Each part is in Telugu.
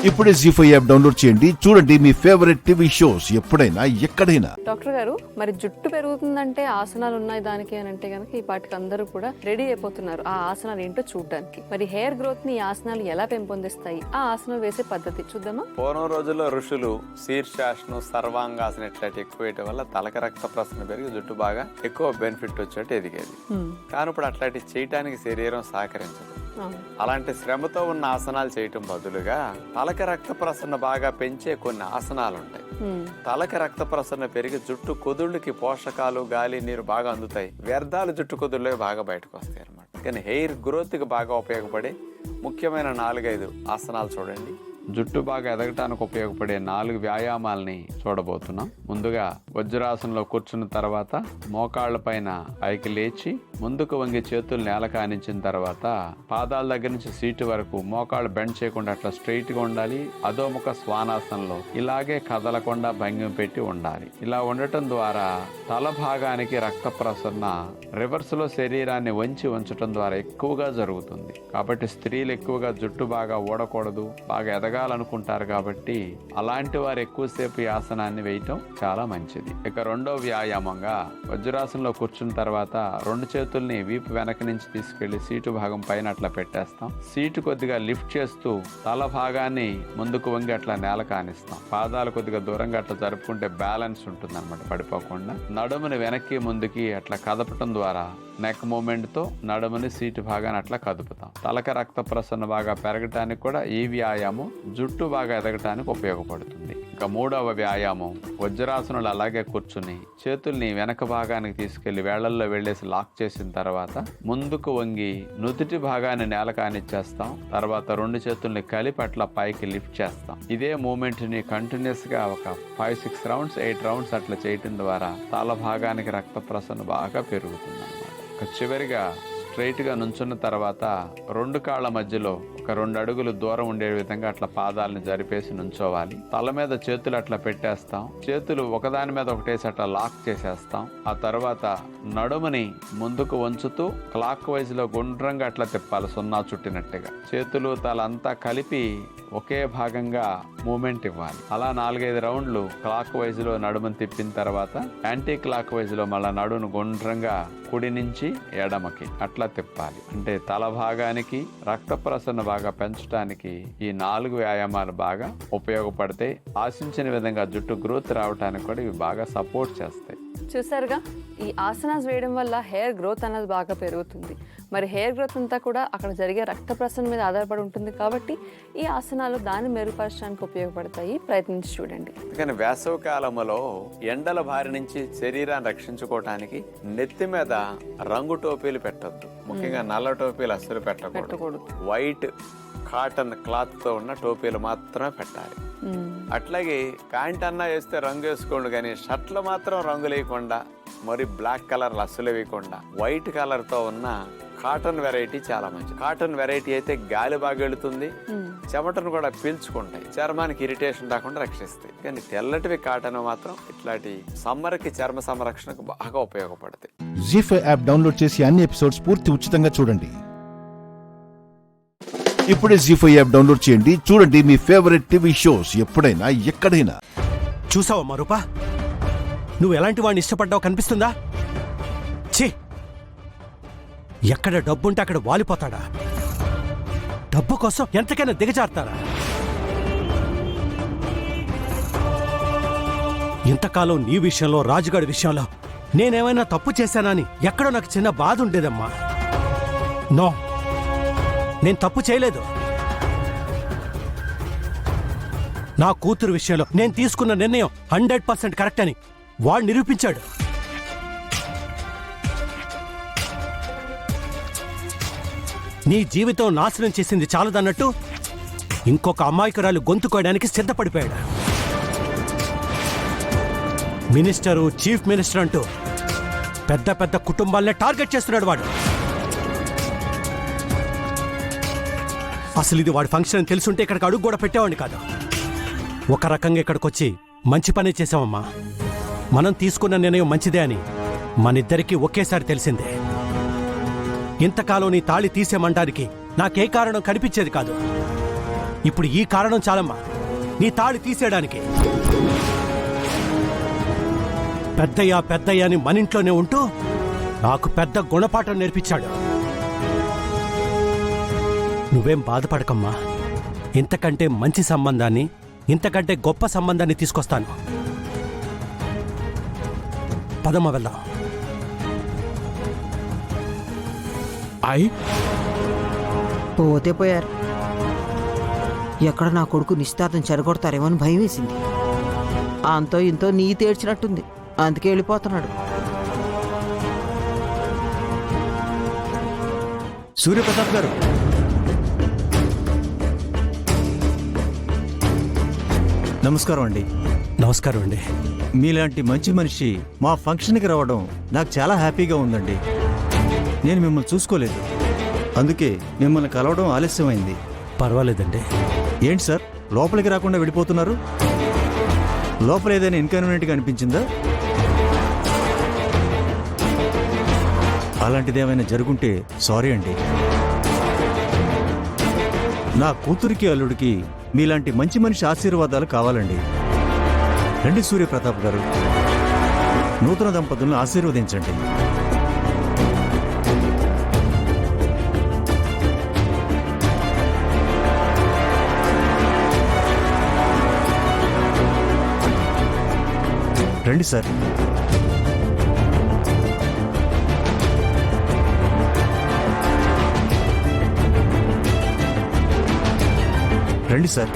ఇప్పుడే జీ5 యాప్ డౌన్లోడ్ చేయండి. చూడండి మీ ఫేవరెట్ టీవీ షోస్ ఎప్పుడైనా ఎక్కడైనా. డాక్టర్ గారు, మరి జుట్టు పెరుగుతుందంటే ఆసనాలు ఉన్నాయి దానికి అని అంటే కనుక ఈ పాటికి అందరూ కూడా రెడీ అయిపోతున్నారు ఆ ఆసనాలు ఏంటో చూడడానికి. మరి హెయిర్ గ్రోత్ ని ఈ ఆసనాలు ఎలా పెంపొందిస్తాయి, ఆ ఆసనాలు వేసే పద్ధతి చూద్దామా? పూర్వం రోజుల్లో ఋషులు శీర్షాసనం, సర్వాంగాసనం ఇట్లాంటి ఎక్కువ వేయటం వల్ల తలక రక్త ప్రసరణ పెరిగి జుట్టు బాగా ఎక్కువ బెనిఫిట్ వచ్చేట్టు ఎదిగేది. కానీ ఇప్పుడు అట్లాంటి చేయటానికి శరీరం సహకరించదు. అలాంటి శ్రమతో ఉన్న ఆసనాలు చేయటం బదులుగా తలక రక్త ప్రసరణ బాగా పెంచే కొన్ని ఆసనాలు ఉంటాయి. తలక రక్త ప్రసరణ పెరిగి జుట్టు కుదుళ్ళకి పోషకాలు, గాలి, నీరు బాగా అందుతాయి. వ్యర్థాలు జుట్టు కుదుళ్ళే బాగా బయటకు వస్తాయి అన్నమాట. కానీ హెయిర్ గ్రోత్ కి బాగా ఉపయోగపడే ముఖ్యమైన 4-5 ఆసనాలు చూడండి. జుట్టు బాగా ఎదగటానికి ఉపయోగపడే 4 వ్యాయామాలని చూడబోతున్నాం. ముందుగా వజ్రాసనంలో కూర్చున్న తర్వాత మోకాళ్ల పైన పైకి లేచి ముందుకు వంగి చేతులు నేల కానించిన తర్వాత పాదాల దగ్గర నుంచి సీటు వరకు మోకాళ్ళు బెండ్ చేయకుండా అట్లా స్ట్రైట్ గా ఉండాలి. అధోముఖ శ్వానాసనంలో ఇలాగే కదలకుండా భంగిమ పెట్టి ఉండాలి. ఇలా ఉండటం ద్వారా తల భాగానికి రక్త ప్రసరణ రివర్స్ లో శరీరాన్ని వంచి ఉంచడం ద్వారా ఎక్కువగా జరుగుతుంది. కాబట్టి స్త్రీలు ఎక్కువగా జుట్టు బాగా ఊడకూడదు, బాగా ఎదగాలనుకుంటారు. కాబట్టి అలాంటి వారు ఎక్కువసేపు ఈ ఆసనాన్ని వేయటం చాలా మంచిది. ఇక రెండో వ్యాయామంగా వజ్రాసనంలో కూర్చున్న తర్వాత 2 చేతుల్ని వీపు వెనక నుంచి తీసుకెళ్లి సీటు భాగం పైన అట్లా పెట్టేస్తాం. సీటు కొద్దిగా లిఫ్ట్ చేస్తూ తల భాగాన్ని ముందుకు వంగి అట్లా నేల కానిస్తాం. పాదాలు కొద్దిగా దూరంగా అట్లా జరుపుకుంటే బ్యాలెన్స్ ఉంటుంది అనమాట, పడిపోకుండా. నడుముని వెనక్కి ముందుకి అట్లా కదపటం ద్వారా నెక్ మూమెంట్ తో నడుముని సీటు భాగాన్ని అట్లా కదుపుతాం. తలక రక్త ప్రసరణ బాగా పెరగటానికి కూడా ఈ వ్యాయామం జుట్టు బాగా ఎదగటానికి ఉపయోగపడుతుంది. ఇక మూడవ వ్యాయామం వజ్రాసనంలో అలాగే కూర్చుని చేతుల్ని వెనక భాగానికి తీసుకెళ్లి వేళ్లల్లో వెళ్ళేసి లాక్ చేసిన తర్వాత ముందుకు వంగి నుదుటి భాగాన్ని నేల కానిచ్చేస్తాం. తర్వాత 2 చేతుల్ని కలిపి అట్లా పైకి లిఫ్ట్ చేస్తాం. ఇదే మూమెంట్ ని కంటిన్యూస్ గా ఒక 5-6 రౌండ్స్ 8 రౌండ్స్ అట్లా చేయటం ద్వారా తల భాగానికి రక్త ప్రసరణ బాగా పెరుగుతుంది అన్నమాట. చివరిగా స్ట్రైట్ గా నుంచున్న తర్వాత 2 కాళ్ల మధ్యలో ఒక 2 అడుగులు దూరం ఉండే విధంగా అట్లా పాదాలని జరిపేసి నుంచోవాలి. తల మీద చేతులు అట్లా పెట్టేస్తాం. చేతులు ఒకదాని మీద ఒకటేసి అట్లా లాక్ చేసేస్తాం. ఆ తర్వాత నడుముని ముందుకు వంచుతూ క్లాక్ వైజ్ లో గుండ్రంగా అట్లా తిప్పాలి, 0 చుట్టినట్టుగా. చేతులు తల అంతా కలిపి ఒకే భాగంగా మూమెంట్ ఇవ్వాలి. అలా 4-5 రౌండ్లు క్లాక్ వైజ్ లో నడుముని తిప్పిన తర్వాత యాంటీ క్లాక్ వైజ్ లో మళ్ళా నడుమును గుండ్రంగా కుడి నుంచి ఎడమకి అట్లా తిప్పాలి. అంటే తల భాగానికి రక్త ప్రసరణ బాగా పెంచడానికి ఈ 4 వ్యాయామాలు బాగా ఉపయోగపడతాయి. ఆశించిన విధంగా జుట్టు గ్రోత్ రావడానికి కూడా ఇవి బాగా సపోర్ట్ చేస్తాయి. చూసారుగా, ఈ ఆసనాస్ వేయడం వల్ల హెయిర్ గ్రోత్ అనేది బాగా పెరుగుతుంది. మరి హెయిర్ గ్రోత్ అంతా కూడా అక్కడ జరిగే రక్త ప్రసరణ మీద ఆధారపడి ఉంటుంది. కాబట్టి ఈ ఆసనాలు దాన్ని మెరుగుపరచడానికి ఉపయోగపడతాయి. ప్రయత్నించి చూడండి. కానీ వేసవి కాలంలో ఎండల బారి నుంచి శరీరాన్ని రక్షించుకోవటానికి నెత్తి మీద రంగు టోపీలు పెట్టద్దు. ముఖ్యంగా నల్ల టోపీలు అస్సలు పెట్టకూడదు. వైట్ కాటన్ క్లాత్ తో ఉన్న టోపీలు మాత్రమే పెట్టాలి. అట్లాగే ప్యాంట్ అన్నా వేస్తే రంగు వేసుకోండి, కానీ షర్ట్లు మాత్రం రంగు లేకుండా, మరి బ్లాక్ కలర్ అస్సలు వేయకుండా వైట్ కలర్ తో ఉన్న కాటన్ వెరైటీ చాలా మంచిది. కాటన్ వెరైటీ అయితే గాలి బాగా వెళుతుంది, చెమటను కూడా పీల్చుకుంటాయి, చర్మానికి ఇరిటేషన్ రాకుండా రక్షిస్తాయి. కానీ తెల్లటివి కాటన్ మాత్రం ఇట్లాంటి సమ్మర్ కి చర్మ సంరక్షణకు బాగా ఉపయోగపడతాయి. జీ5 యాప్ డౌన్లోడ్ చేసి అన్ని ఎపిసోడ్స్ పూర్తి ఉచితంగా చూడండి. ఇప్పుడే జీ5 యాప్ డౌన్లోడ్ చేయండి. చూడండి మీ ఫేవరెట్ టీవీ షోస్ ఎప్పుడైనా ఎక్కడైనా. చూసావమ్మా రూపా, నువ్వు ఎలాంటి వాడిని ఇష్టపడ్డావు కనిపిస్తుందా? ఛీ, ఎక్కడ డబ్బుంటే అక్కడ వాలిపోతాడా? డబ్బు కోసం ఎంతకైనా దిగజారుతారా? ఇంతకాలం నీ విషయంలో, రాజుగాడి విషయంలో నేనేమైనా తప్పు చేశానని ఎక్కడో నాకు చిన్న బాధ ఉండేదమ్మా. నో, నేను తప్పు చేయలేదు. నా కూతురు విషయంలో నేను తీసుకున్న నిర్ణయం 100% కరెక్ట్ అని వాడు నిరూపించాడు. నీ జీవితం నాశనం చేసింది చాలదన్నట్టు ఇంకొక అమాయకురాలు గొంతు కోయడానికి సిద్ధపడిపోయాడు. మినిస్టరు, చీఫ్ మినిస్టర్ అంటూ పెద్ద పెద్ద కుటుంబాలనే టార్గెట్ చేస్తున్నాడు వాడు. అసలు ఇది వాడి ఫంక్షన్ అని తెలుసుంటే ఇక్కడికి అడుగు కూడా పెట్టేవాడిని కాదు. ఒక రకంగా ఇక్కడికి వచ్చి మంచి పని చేసామమ్మా. మనం తీసుకున్న నిర్ణయం మంచిదే అని మనిద్దరికీ ఒకేసారి తెలిసిందే. ఇంతకాలం నీ తాళి తీసేమంటానికి నాకే కారణం కనిపించేది కాదు. ఇప్పుడు ఈ కారణం చాలమ్మా నీ తాళి తీసేయడానికి. పెద్దయ్య అని మన ఇంట్లోనే ఉంటూ నాకు పెద్ద గుణపాఠం నేర్పించాడు. నువ్వేం బాధపడకమ్మా, ఇంతకంటే మంచి సంబంధాన్ని, ఇంతకంటే గొప్ప సంబంధాన్ని తీసుకొస్తాను. పదమ్మ వెళ్దాం. పోతే పోయారు. ఎక్కడ నా కొడుకు నిశ్చితార్థం చెరగొడతారేమో అని భయం వేసింది. అంతో ఇంతో నీ తేడ్చినట్టుంది, అందుకే వెళ్ళిపోతున్నాడు. సూర్యప్రతాప్ గారు, నమస్కారం అండి. నమస్కారం అండి. మీలాంటి మంచి మనిషి మా ఫంక్షన్కి రావడం నాకు చాలా హ్యాపీగా ఉందండి. నేను మిమ్మల్ని చూసుకోలేదు, అందుకే మిమ్మల్ని కలవడం ఆలస్యమైంది. పర్వాలేదండి. ఏంటి సార్ లోపలికి రాకుండా వెళ్ళిపోతున్నారు? లోపల ఏదైనా ఇన్కన్వీనియంట్గా అనిపించిందా? అలాంటిది ఏమైనా జరుగుంటే సారీ అండి. నా కూతురికి అల్లుడికి మీలాంటి మంచి మనిషి ఆశీర్వాదాలు కావాలండి. రండి సూర్యప్రతాప్ గారు, నూతన దంపతులను ఆశీర్వదించండి. రండి సార్. రండి సార్.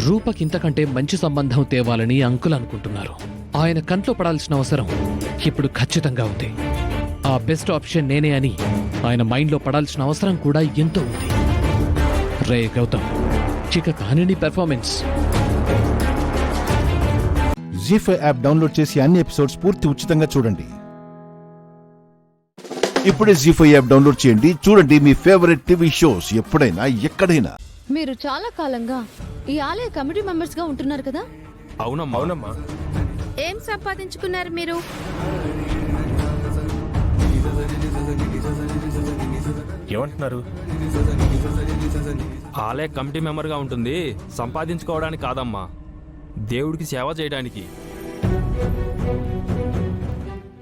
రూపకింతకంటే మంచి సంబంధం తేవాలని అంకుల్ అనుకుంటున్నారు. ఆయన కంట్లో పడాల్సిన అవసరం ఇప్పుడు ఖచ్చితంగా ఉంది. ఆ బెస్ట్ ఆప్షన్ నేనే అని ఆయన మైండ్లో పడాల్సిన అవసరం కూడా ఎంతో ఉంది. రే గౌతమ్, చిక కానిని పెర్ఫార్మెన్స్. జీ5 యాప్ డౌన్లోడ్ చేసి అన్ని ఎపిసోడ్స్ పూర్తి ఉచితంగా చూడండి. ఇప్పుడే జీ5 యాప్ డౌన్లోడ్ చేయండి. చూడండి మీ ఫేవరెట్ టీవీ షోస్ ఎప్పుడైనా ఎక్కడైనా. మీరు చాలా కాలంగా ఈ ఆలయ కమిటీ మెంబర్స్ గా ఉంటున్నారు కదా? అవునమ్మా. ఏం సంపాదించుకున్నారు మీరు? ఏమంటున్నారు? ఆలయ కమిటీ మెంబర్ గా ఉంటుంది సంపాదించుకోవడానికి కాదమ్మా, దేవుడికి సేవ చేయడానికి.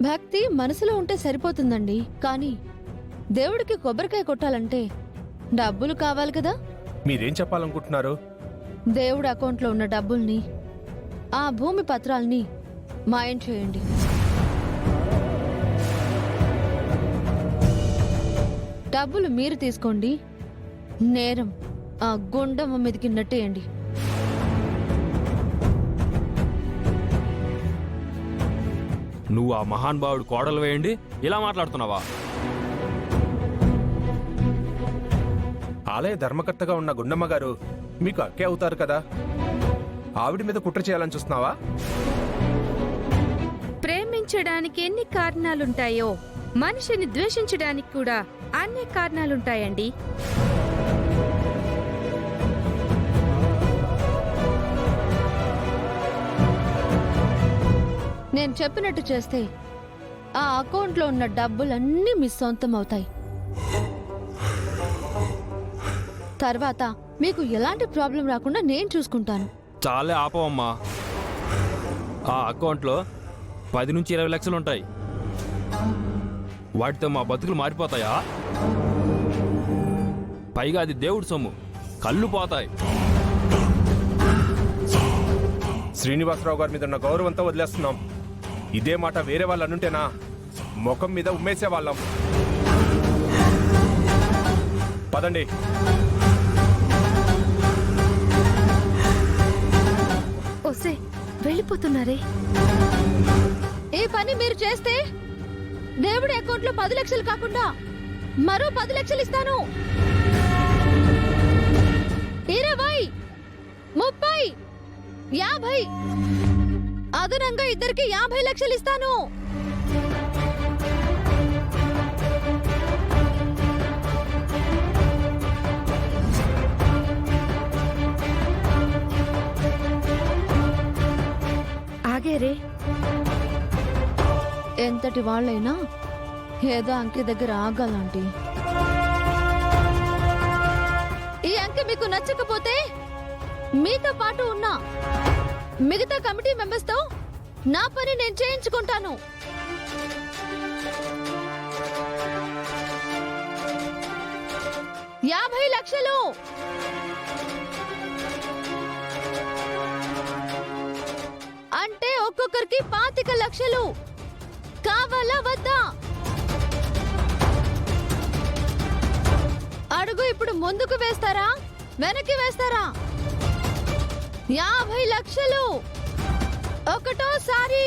భక్తి మనసులో ఉంటే సరిపోతుందండి, కానీ దేవుడికి కొబ్బరికాయ కొట్టాలంటే డబ్బులు కావాలి కదా? మీరేం చెప్పాలనుకుంటున్నారు? దేవుడి అకౌంట్లో ఉన్న డబ్బుల్ని, ఆ భూమి పత్రాల్ని మాయం చేయండి. డబ్బులు మీరు తీసుకోండి, నేరం ఆ గుండమ్మ మీదకి నెట్టేయండి. నువ్వు ఆ మహాన్ భావుడు కోడలు వేయండి ఇలా మాట్లాడుతున్నావా? ఆలయ ధర్మకర్తగా ఉన్న గుండమ్మ గారు మీకు అక్కే అవుతారు కదా, ఆవిడ మీద కుట్ర చేయాలని చూస్తున్నావా? ప్రేమించడానికి ఎన్ని కారణాలుంటాయో మనిషిని ద్వేషించడానికి కూడా అన్ని కారణాలుంటాయండి. నేను చెప్పినట్టు చేస్తే ఆ అకౌంట్లో ఉన్న డబ్బులన్నీ మీ సొంతం అవుతాయి. తర్వాత మీకు ఎలాంటి ప్రాబ్లం రాకుండా నేను చూసుకుంటాను. చాలే ఆపవమ్మా. ఆ అకౌంట్లో 10 నుంచి 20 లక్షలు ఉంటాయి. వాటితో మా బతుకులు మారిపోతాయా? పైగా అది దేవుడి సొమ్ము, కళ్ళు పోతాయి. శ్రీనివాసరావు గారి మీద ఉన్న గౌరవంతో వదిలేస్తున్నాం. ఇదే మాట వేరే వాళ్ళు అనుంటేనా ముఖం మీద ఉమ్మేసేవాళ్ళం. పదండి. ఓసే వెళ్ళిపోతున్నారే. ఈ పని మీరు చేస్తే దేవుడి అకౌంట్లో 10 లక్షలు కాకుండా మరో 10 లక్షలు ఇస్తాను. 20, 30, 50 అదనంగా ఇద్దరికి 50 లక్షలు ఇస్తాను. ఆగేరే. ఎంతటి వాళ్ళైనా ఏదో అంకె దగ్గర ఆగాలంటీ. ఈ అంకె మీకు నచ్చకపోతే మీతో పాటు ఉన్న మిగతా కమిటీ మెంబర్స్ తో నా పని నేను చేయించుకుంటాను. $50 లక్షలు. అంటే ఒక్కొక్కరికి 25 లక్షలు. కావాలా వద్దా? అడుగు ఇప్పుడు ముందుకు వేస్తారా, వెనక్కి వేస్తారా? 50 లక్షలు ఒకటోసారి.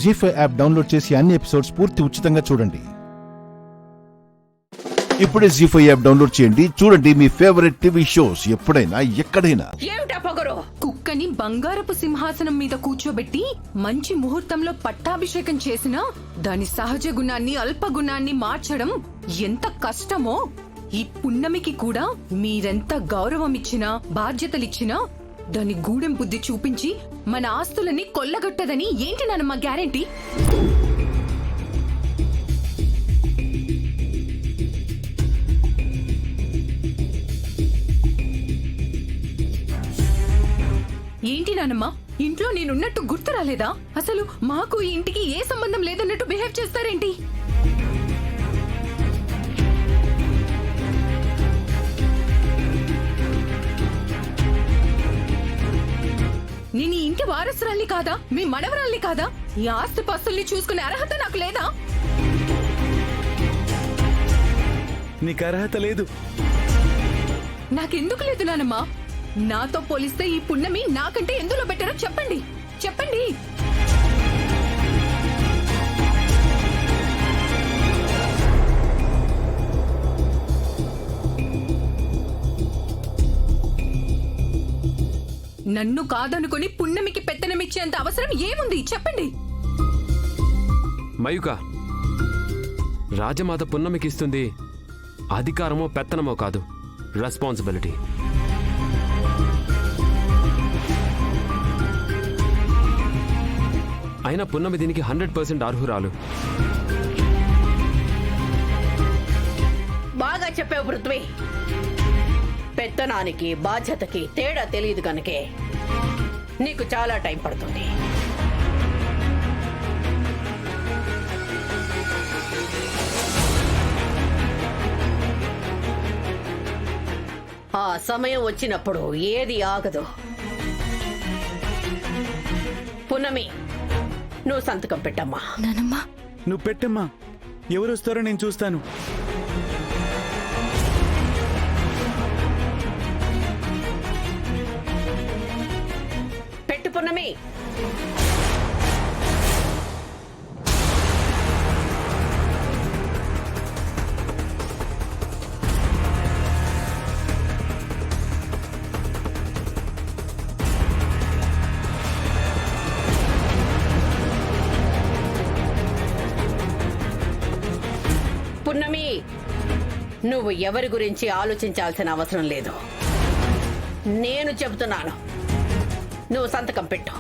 జీ5 యాప్ డౌన్లోడ్ చేసి అన్ని ఎపిసోడ్స్ పూర్తి ఉచితంగా చూడండి. ఇప్పుడే జీ5 యాప్ డౌన్లోడ్ చేయండి. చూడండి మీ ఫేవరెట్ టీవీ షోస్ ఎప్పుడైనా ఎక్కడైనా. ఏమిటా పొగరు? కుక్కని బంగారపు సింహాసనం మీద కూర్చోబెట్టి మంచి ముహూర్తంలో పట్టాభిషేకం చేసినా దాని సహజ గుణాన్ని అల్పగుణాన్ని మార్చడం ఎంత కష్టమో ఈ పున్నమికి కూడా మీరెంత గౌరవం ఇచ్చినా బాధ్యతలిచ్చినా దాని గూడెం బుద్ధి చూపించి మన ఆస్తులని కొల్లగొట్టదని ఏంటి నానమ్మ గ్యారెంటీ? ఏంటి నానమ్మ, ఇంట్లో నేనున్నట్టు గుర్తు రాలేదా? అసలు మాకు ఈ ఇంటికి ఏ సంబంధం లేదన్నట్టు బిహేవ్ చేస్తారేంటి? నేను ఈ ఇంటి వారసురాల్ని కాదా? మీ మనవరాల్ని కాదా? ఈ ఆస్తి పాస్తుల్ని చూసుకునే అర్హత నాకు లేదా? నీకు అర్హత లేదు. నాకెందుకు లేదు నానమ్మా? నాతో పోలిస్తే ఈ పున్నమి నాకంటే ఎందులో బెటరో చెప్పండి, చెప్పండి. నన్ను కాదనుకుని పున్నమికి పెత్తనమిచ్చేంత అవసరం ఏముంది చెప్పండి. మయూక, రాజమాత పున్నమికిస్తుంది అధికారమో పెత్తనమో కాదు, రెస్పాన్సిబిలిటీ. అయినా పున్నమి దీనికి 100% అర్హురాలు. బాగా చెప్పావు పృథ్వీ. పెత్తనానికి బాధ్యతకి తేడా తెలియదు కనుకే నీకు చాలా టైం పడుతుంది. ఆ సమయం వచ్చినప్పుడు ఏది ఆగదు. పున్నమి, నువ్వు సంతకం పెట్టమ్మా. నానమ్మా, నువ్వు పెట్టమ్మా. ఎవరు వస్తారో నేను చూస్తాను. పెట్టు పున్నమి. పున్నమి, నువ్వు ఎవరి గురించి ఆలోచించాల్సిన అవసరం లేదు. నేను చెబుతున్నాను, నువ్వు సంతకం పెట్టు.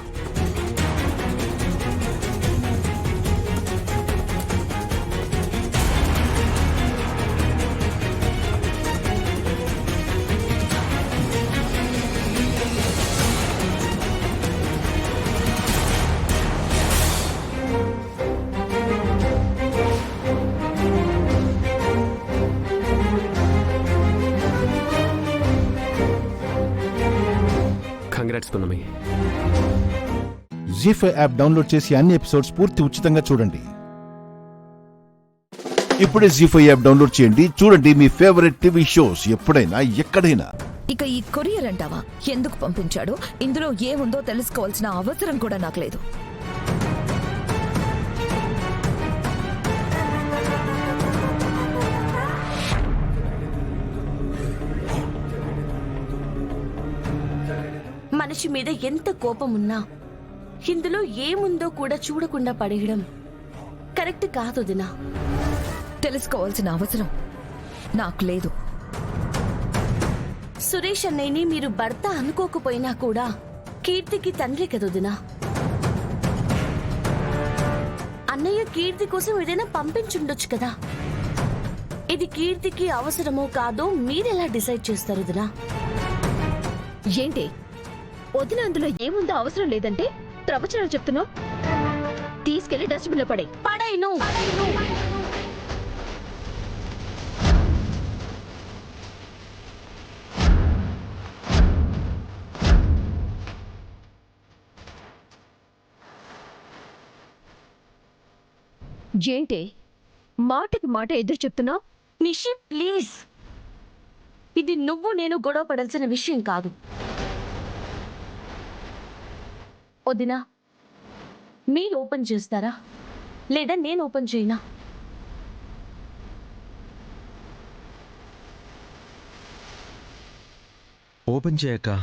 కంగ్రాట్స్ పున్నమి. జీ5 యాప్ డౌన్లోడ్ చేసి అన్ని ఎపిసోడ్స్ పూర్తి ఉచితంగా చూడండి. ఇప్పుడే జీ5 యాప్ డౌన్లోడ్ చేయండి. చూడండి మీ ఫేవరెట్ టీవీ షోస్ ఎప్పుడైనా ఎక్కడైనా. ఇక ఈ కొరియర్ అంటావా? ఎందుకు పంపించాడో, ఇందులో ఏముందో తెలుసుకోవాల్సిన అవసరం కూడా నాకు లేదు. మనిషి మీద ఎంత కోపం ఉన్నా ఇందులో ఏముందో కూడా చూడకుండా పడేయడం కరెక్ట్ కాదు దినా. తెలుసుకోవాల్సిన అవసరం నాకు లేదు. సురేష్ అన్నయ్యని మీరు భర్త అనుకోకపోయినా కూడా కీర్తికి తండ్రి కదొదినా. అన్నయ్య కీర్తి కోసం ఏదైనా పంపించుండొచ్చు కదా. ఇది కీర్తికి అవసరమో కాదో మీరెలా డిసైడ్ చేస్తారు వదినా? ఏంటి వదిన అందులో ఏముందో అవసరం లేదంటే ప్రవచనాలు చెప్తున్నావు? తీసుకెళ్లి డస్ట్బిన్ లో పడే. పడైను. ఏంటి మాటకి మాట ఎదురు చెప్తున్నావు? నిషి ప్లీజ్, ఇది నువ్వు నేను గొడవ పడాల్సిన విషయం కాదు. వదినా, మీరు ఓపెన్ చేస్తారా లేదా నేను ఓపెన్ చేయనా? ఓపెన్ చేయక.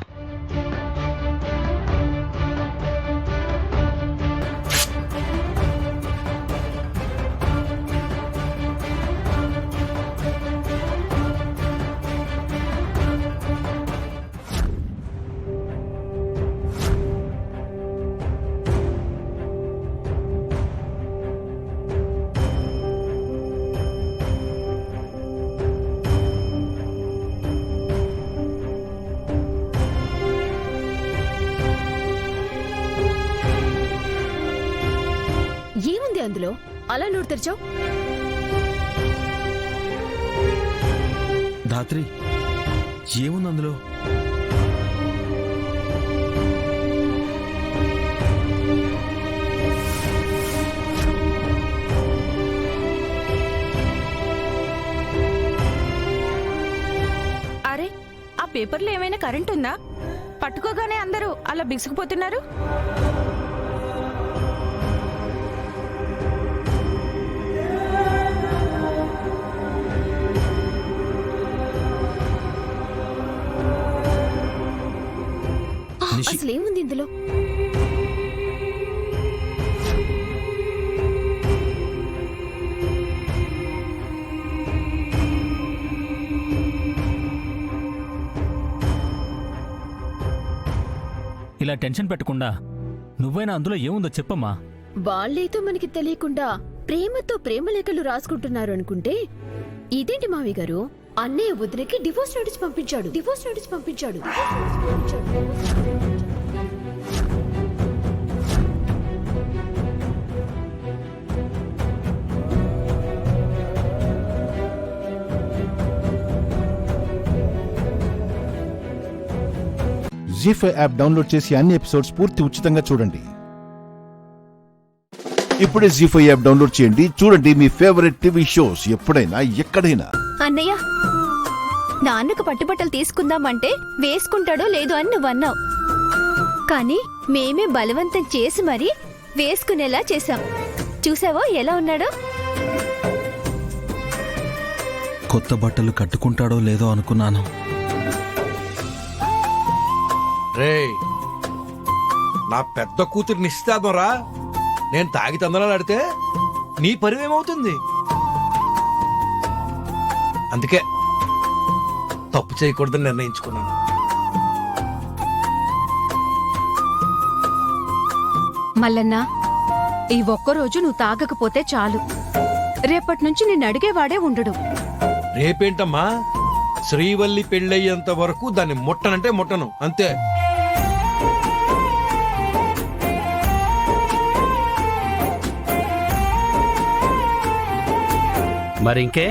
ఏముంది అందులో అలా నోరు తెరిచావు? ధాత్రి, ఏముంది అందులో? అరే, ఆ పేపర్లో ఏమైనా కరెంట్ ఉందా? పట్టుకోగానే అందరూ అలా బిగుసుకుపోతున్నారు. అసలు ఏముంది ఇందులో? ఇలా టెన్షన్ పెట్టకుండా నువ్వైనా అందులో ఏముందో చెప్పమ్మా. వాళ్ళేతో మనకి తెలియకుండా ప్రేమతో ప్రేమలేఖలు రాసుకుంటున్నారు అనుకుంటే ఇదేంటి మావి గారు? అన్నయ్య వదినకి డివోర్స్ నోటీస్ పంపించాడు. జీ5 యాప్ డౌన్లోడ్ చేసి అన్ని ఎపిసోడ్స్ పూర్తి ఉచితంగా చూడండి. ఇప్పుడే జీ5 యాప్ డౌన్లోడ్ చేయండి. చూడండి మీ ఫేవరెట్ టీవీ షోస్ ఎప్పుడైనా ఎక్కడైనా. అన్నయ్య, నాన్నకు పట్టుబట్టలు తీసుకుందామంటే వేసుకుంటాడో లేదో అని నువ్వన్నావు. కానీ మేమే బలవంతం చేసి మరీ వేసుకునేలా చేశాం. చూసావో ఎలా ఉన్నాడో? కొత్త బట్టలు కట్టుకుంటాడో లేదో అనుకున్నాను. రేయ్, నా పెద్ద కూతురు నిశ్చితార్థం రా. నేను తాగి తందనాలాడితే నీ పరివేమవుతుంది? అందుకే తప్పు చేయకూడదని నిర్ణయించుకున్నాను. మల్లన్నా, ఈ ఒక్కరోజు నువ్వు తాగకపోతే చాలు. రేపటి నుంచి నిన్ను అడిగేవాడే ఉండడు. రేపేంటమ్మా, శ్రీవల్లి పెళ్ళయ్యేంత వరకు దాన్ని ముట్టనంటే ముట్టను, అంతే. మరింకే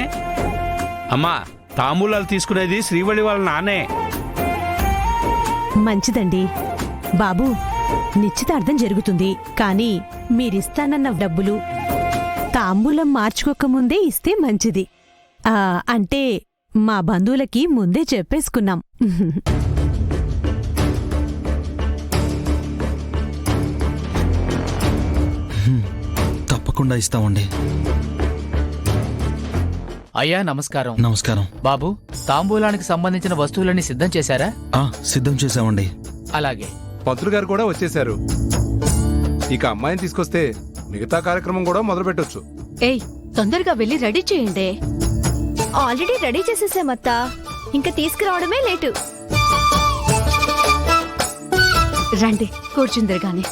అమ్మా, తాంబూలాలు తీసుకునేది శ్రీవల్లి వాళ్ళ నాన్నే. మంచిదండి బాబు, నిశ్చితార్థం జరుగుతుంది. కానీ మీరిస్తానన్న డబ్బులు తాంబూలం మార్చుకోకముందే ఇస్తే మంచిది. అంటే మా బంధువులకి ముందే చెప్పేసుకున్నాం. తప్పకుండా ఇస్తామండి. అయ్యా నమస్కారం. నమస్కారం బాబు, తాంబూలానికి సంబంధించిన వస్తువులన్నీ సిద్ధం చేశారా? సిద్ధం చేశామండి. అలాగే. పంతులు గారు కూడా వచ్చేశారు. ఇక అమ్మాయిని తీసుకొస్తే మిగతా కార్యక్రమం కూడా మొదలు పెట్టొచ్చు. ఏయ్, తొందరగా వెళ్ళి రెడీ చేయండి. ఆల్రెడీ రెడీ చేసేసామత్తా. ఇంకా తీసుకురావడమే లేటు. రండి కూర్చుందరు గాని.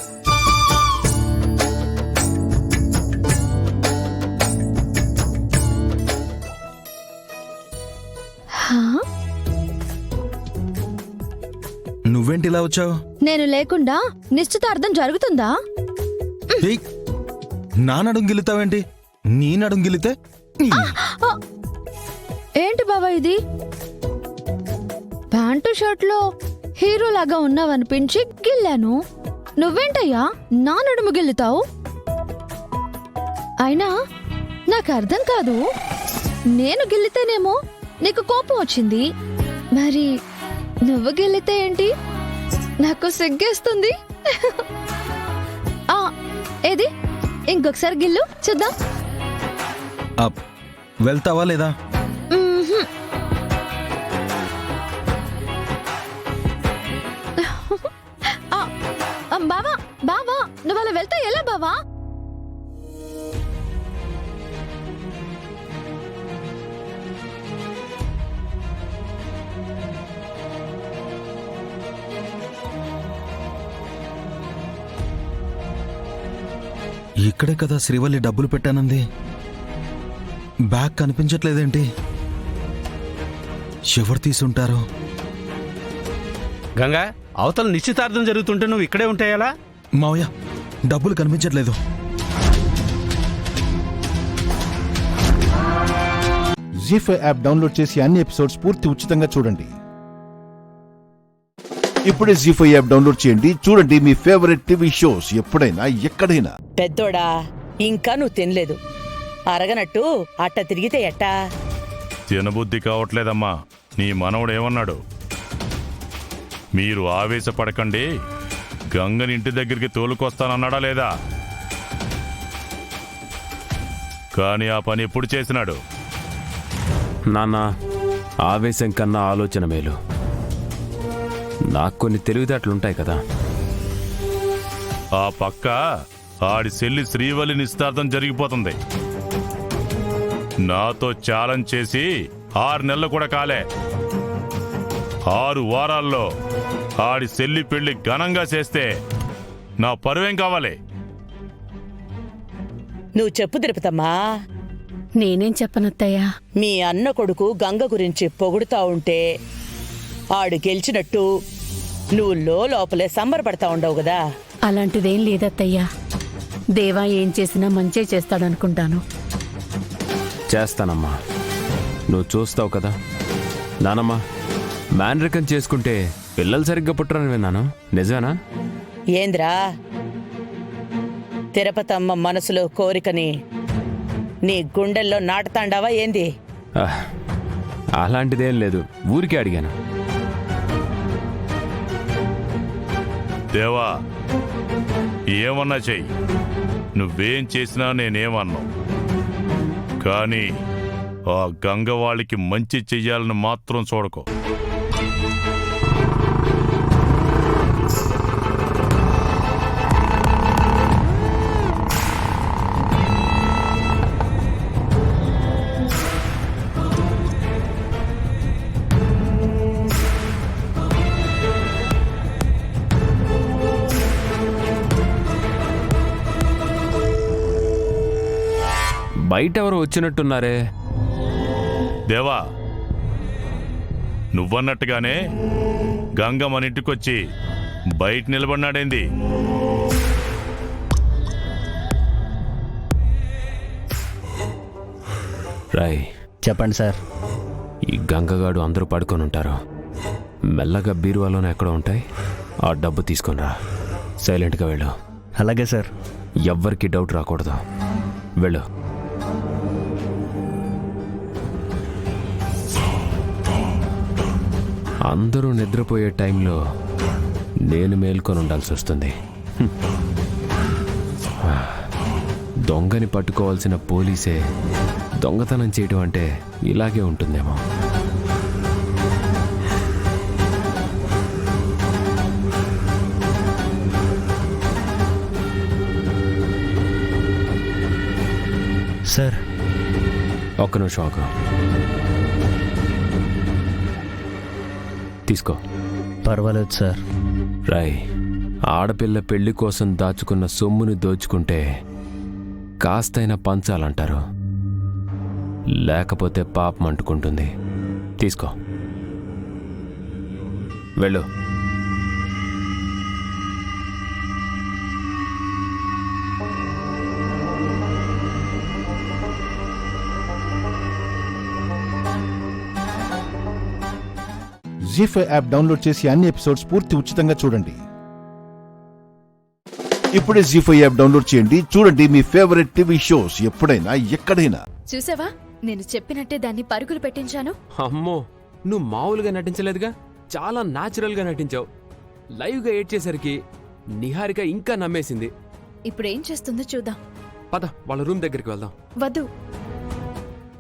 నువ్వేంటి ఇలా వచ్చావు? నేను లేకుండా నిశ్చితార్థం జరుగుతుందా? నా నడుం గిలుతావేంటి? నీ నడుం గిలితే ఏంటి బాబా ఇది? ప్యాంటు షర్ట్ లో హీరో లాగా ఉన్నావనిపించి గిల్లాను. నువ్వేంటయ్యా నా నడుము గిల్లుతావు? అయినా నాకు అర్థం కాదు, నేను గిల్లితేనేమో నీకు కోపం వచ్చింది, మరి నువ్వు గిల్లితే ఏంటి నాకు సిగ్గేస్తుంది. ఏది ఇంకొకసారి గిల్లు చూద్దాం. వెళ్తావా లేదా? బావా బావా నువ్వు అలా వెళ్తా ఎలా బావా? ఇక్కడే కదా శ్రీవల్లి డబ్బులు పెట్టానంది. బ్యాగ్ కనిపించట్లేదేంటి? ఎవరు తీసుంటారో? గంగా, అవతల నిశ్చితార్థం జరుగుతుంటే నువ్వు ఇక్కడే ఉంటాయలా? మావయ్య, డబ్బులు కనిపించట్లేదు. జీ5 యాప్ డౌన్లోడ్ చేసి అన్ని ఎపిసోడ్స్ పూర్తి ఉచితంగా చూడండి. ఇప్పుడే జీ5 యాప్ డౌన్లోడ్ చేయండి. చూడండి మీ ఫేవరెట్ టీవీ షోస్ ఎప్పుడైనా ఎక్కడైనా. పెద్దోడా, ఇంకా నువ్వు తినలేదు. అరగనట్టు అట్ట తిరిగితే ఎట్టా? తినబుద్ధి కావట్లేదమ్మా. నీ మనవడు ఏమన్నాడు? మీరు ఆవేశపడకండి, గంగని ఇంటి దగ్గరికి తోలుకొస్తానన్నాడా లేదా? కానీ ఆ పని ఎప్పుడు చేసినాడు? నాన్న, ఆవేశం కన్నా ఆలోచన మేలు. నాకు కొన్ని తెలివితేటలుంటాయి కదా. ఆ పక్క ఆడి చెల్లి శ్రీవల్లి నిశ్చితార్థం జరిగిపోతుంది. నాతో ఛాలెంజ్ చేసి 6 నెలలు కూడా కాలే. 6 వారాల్లో ఆడి చెల్లి పెళ్లి ఘనంగా చేస్తే నా పరువేం కావాలి? నువ్వు చెప్పు తిరుపతమ్మా. నేనేం చెప్పనత్తయ్యా? మీ అన్న కొడుకు గంగ గురించి పొగుడుతా ఉంటే ఆడు గెలిచినట్టు నువ్వు లోపలే సంబరపడతా ఉండవు కదా. అలాంటిదేం లేదత్తయ్యా. దేవా ఏం చేసినా మంచే చేస్తాడనుకుంటాను. చేస్తానమ్మా, నువ్వు చూస్తావు కదా. నానమ్మా, మేనరికం చేసుకుంటే పిల్లలు సరిగ్గా పుట్టరని విన్నాను, నిజమేనా? ఏంద్రా, తిరుపతమ్మ మనసులో కోరికని నీ గుండెల్లో నాటుతాండావా ఏంది? అలాంటిదేం లేదు, ఊరికే అడిగాను. దేవా, ఏమన్నా చెయ్యి, నువ్వేం చేసినా నేనేమన్నా. కానీ ఆ గంగ వాళ్ళకి మంచి చెయ్యాలని మాత్రం చూడకో. బయట ఎవరు వచ్చినట్టున్నారే? దేవా, నువ్వన్నట్టుగానే గంగ మన ఇంటికొచ్చి బయట నిలబడినాడేంది? రాయ్, చెప్పండి సార్. ఈ గంగగాడు అందరూ పడుకొని ఉంటారు. మెల్లగా బీరువాలోనే ఎక్కడ ఉంటాయి, ఆ డబ్బు తీసుకొనిరా. సైలెంట్గా వెళ్ళు. అలాగే సార్. ఎవ్వరికి డౌట్ రాకూడదు. వెళ్ళు. అందరూ నిద్రపోయే టైంలో నేను మేల్కొని ఉండాల్సి వస్తుంది. దొంగని పట్టుకోవాల్సిన పోలీసే దొంగతనం చేయడం అంటే ఇలాగే ఉంటుందేమో. సార్, ఒక్క నిమిషం ఆగు. తీసుకో. పర్వాలేదు సార్. రాయ్, ఆడపిల్ల పెళ్లి కోసం దాచుకున్న సొమ్ముని దోచుకుంటే కాస్తైనా పంచాలంటారు, లేకపోతే పాపం అంటుకుంటుంది. తీసుకో, వెళ్ళు. జీ5 యాప్ డౌన్లోడ్ చేసి అన్ని ఎపిసోడ్స్ పూర్తి ఉచితంగా చూడండి. ఇప్పుడే జీ5 యాప్ డౌన్లోడ్ చేయండి, చూడండి మీ ఫేవరెట్ టీవీ షోస్ ఎప్పుడైనా ఎక్కడైనా. చూసావా, నేను చెప్పినట్టే దాన్ని పరుగులు పెట్టించాను. అమ్మో, నువ్వు మామూలుగా నటించలేదుగా, చాలా న్యాచురల్గా నటించావు. లైవ్గా ఏడ్చేసరికి నిహారిక ఇంకా నమ్మేసింది. ఇప్పుడు ఏం చేస్తుందో చూద్దాం. పద, వాళ్ళ రూమ్ దగ్గరికి వెళ్దాం. వద్దు.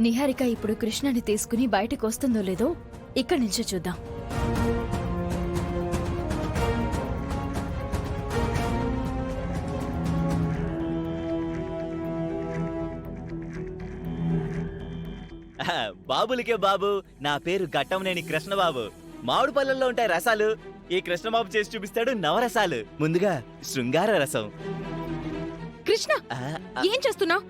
నిహారిక ఇప్పుడు కృష్ణని తీసుకుని బయటకు వస్తుందో లేదో ఇక్కడి నుంచే చూద్దాం. బాబులకే బాబు, నా పేరు ఘట్టంనేని కృష్ణబాబు. మామిడి పళ్ళల్లో ఉంటాయి రసాలు, ఈ కృష్ణబాబు చేసి చూపిస్తాడు నవరసాలు. ముందుగా శృంగార రసం. కృష్ణ, ఏం చేస్తున్నావు?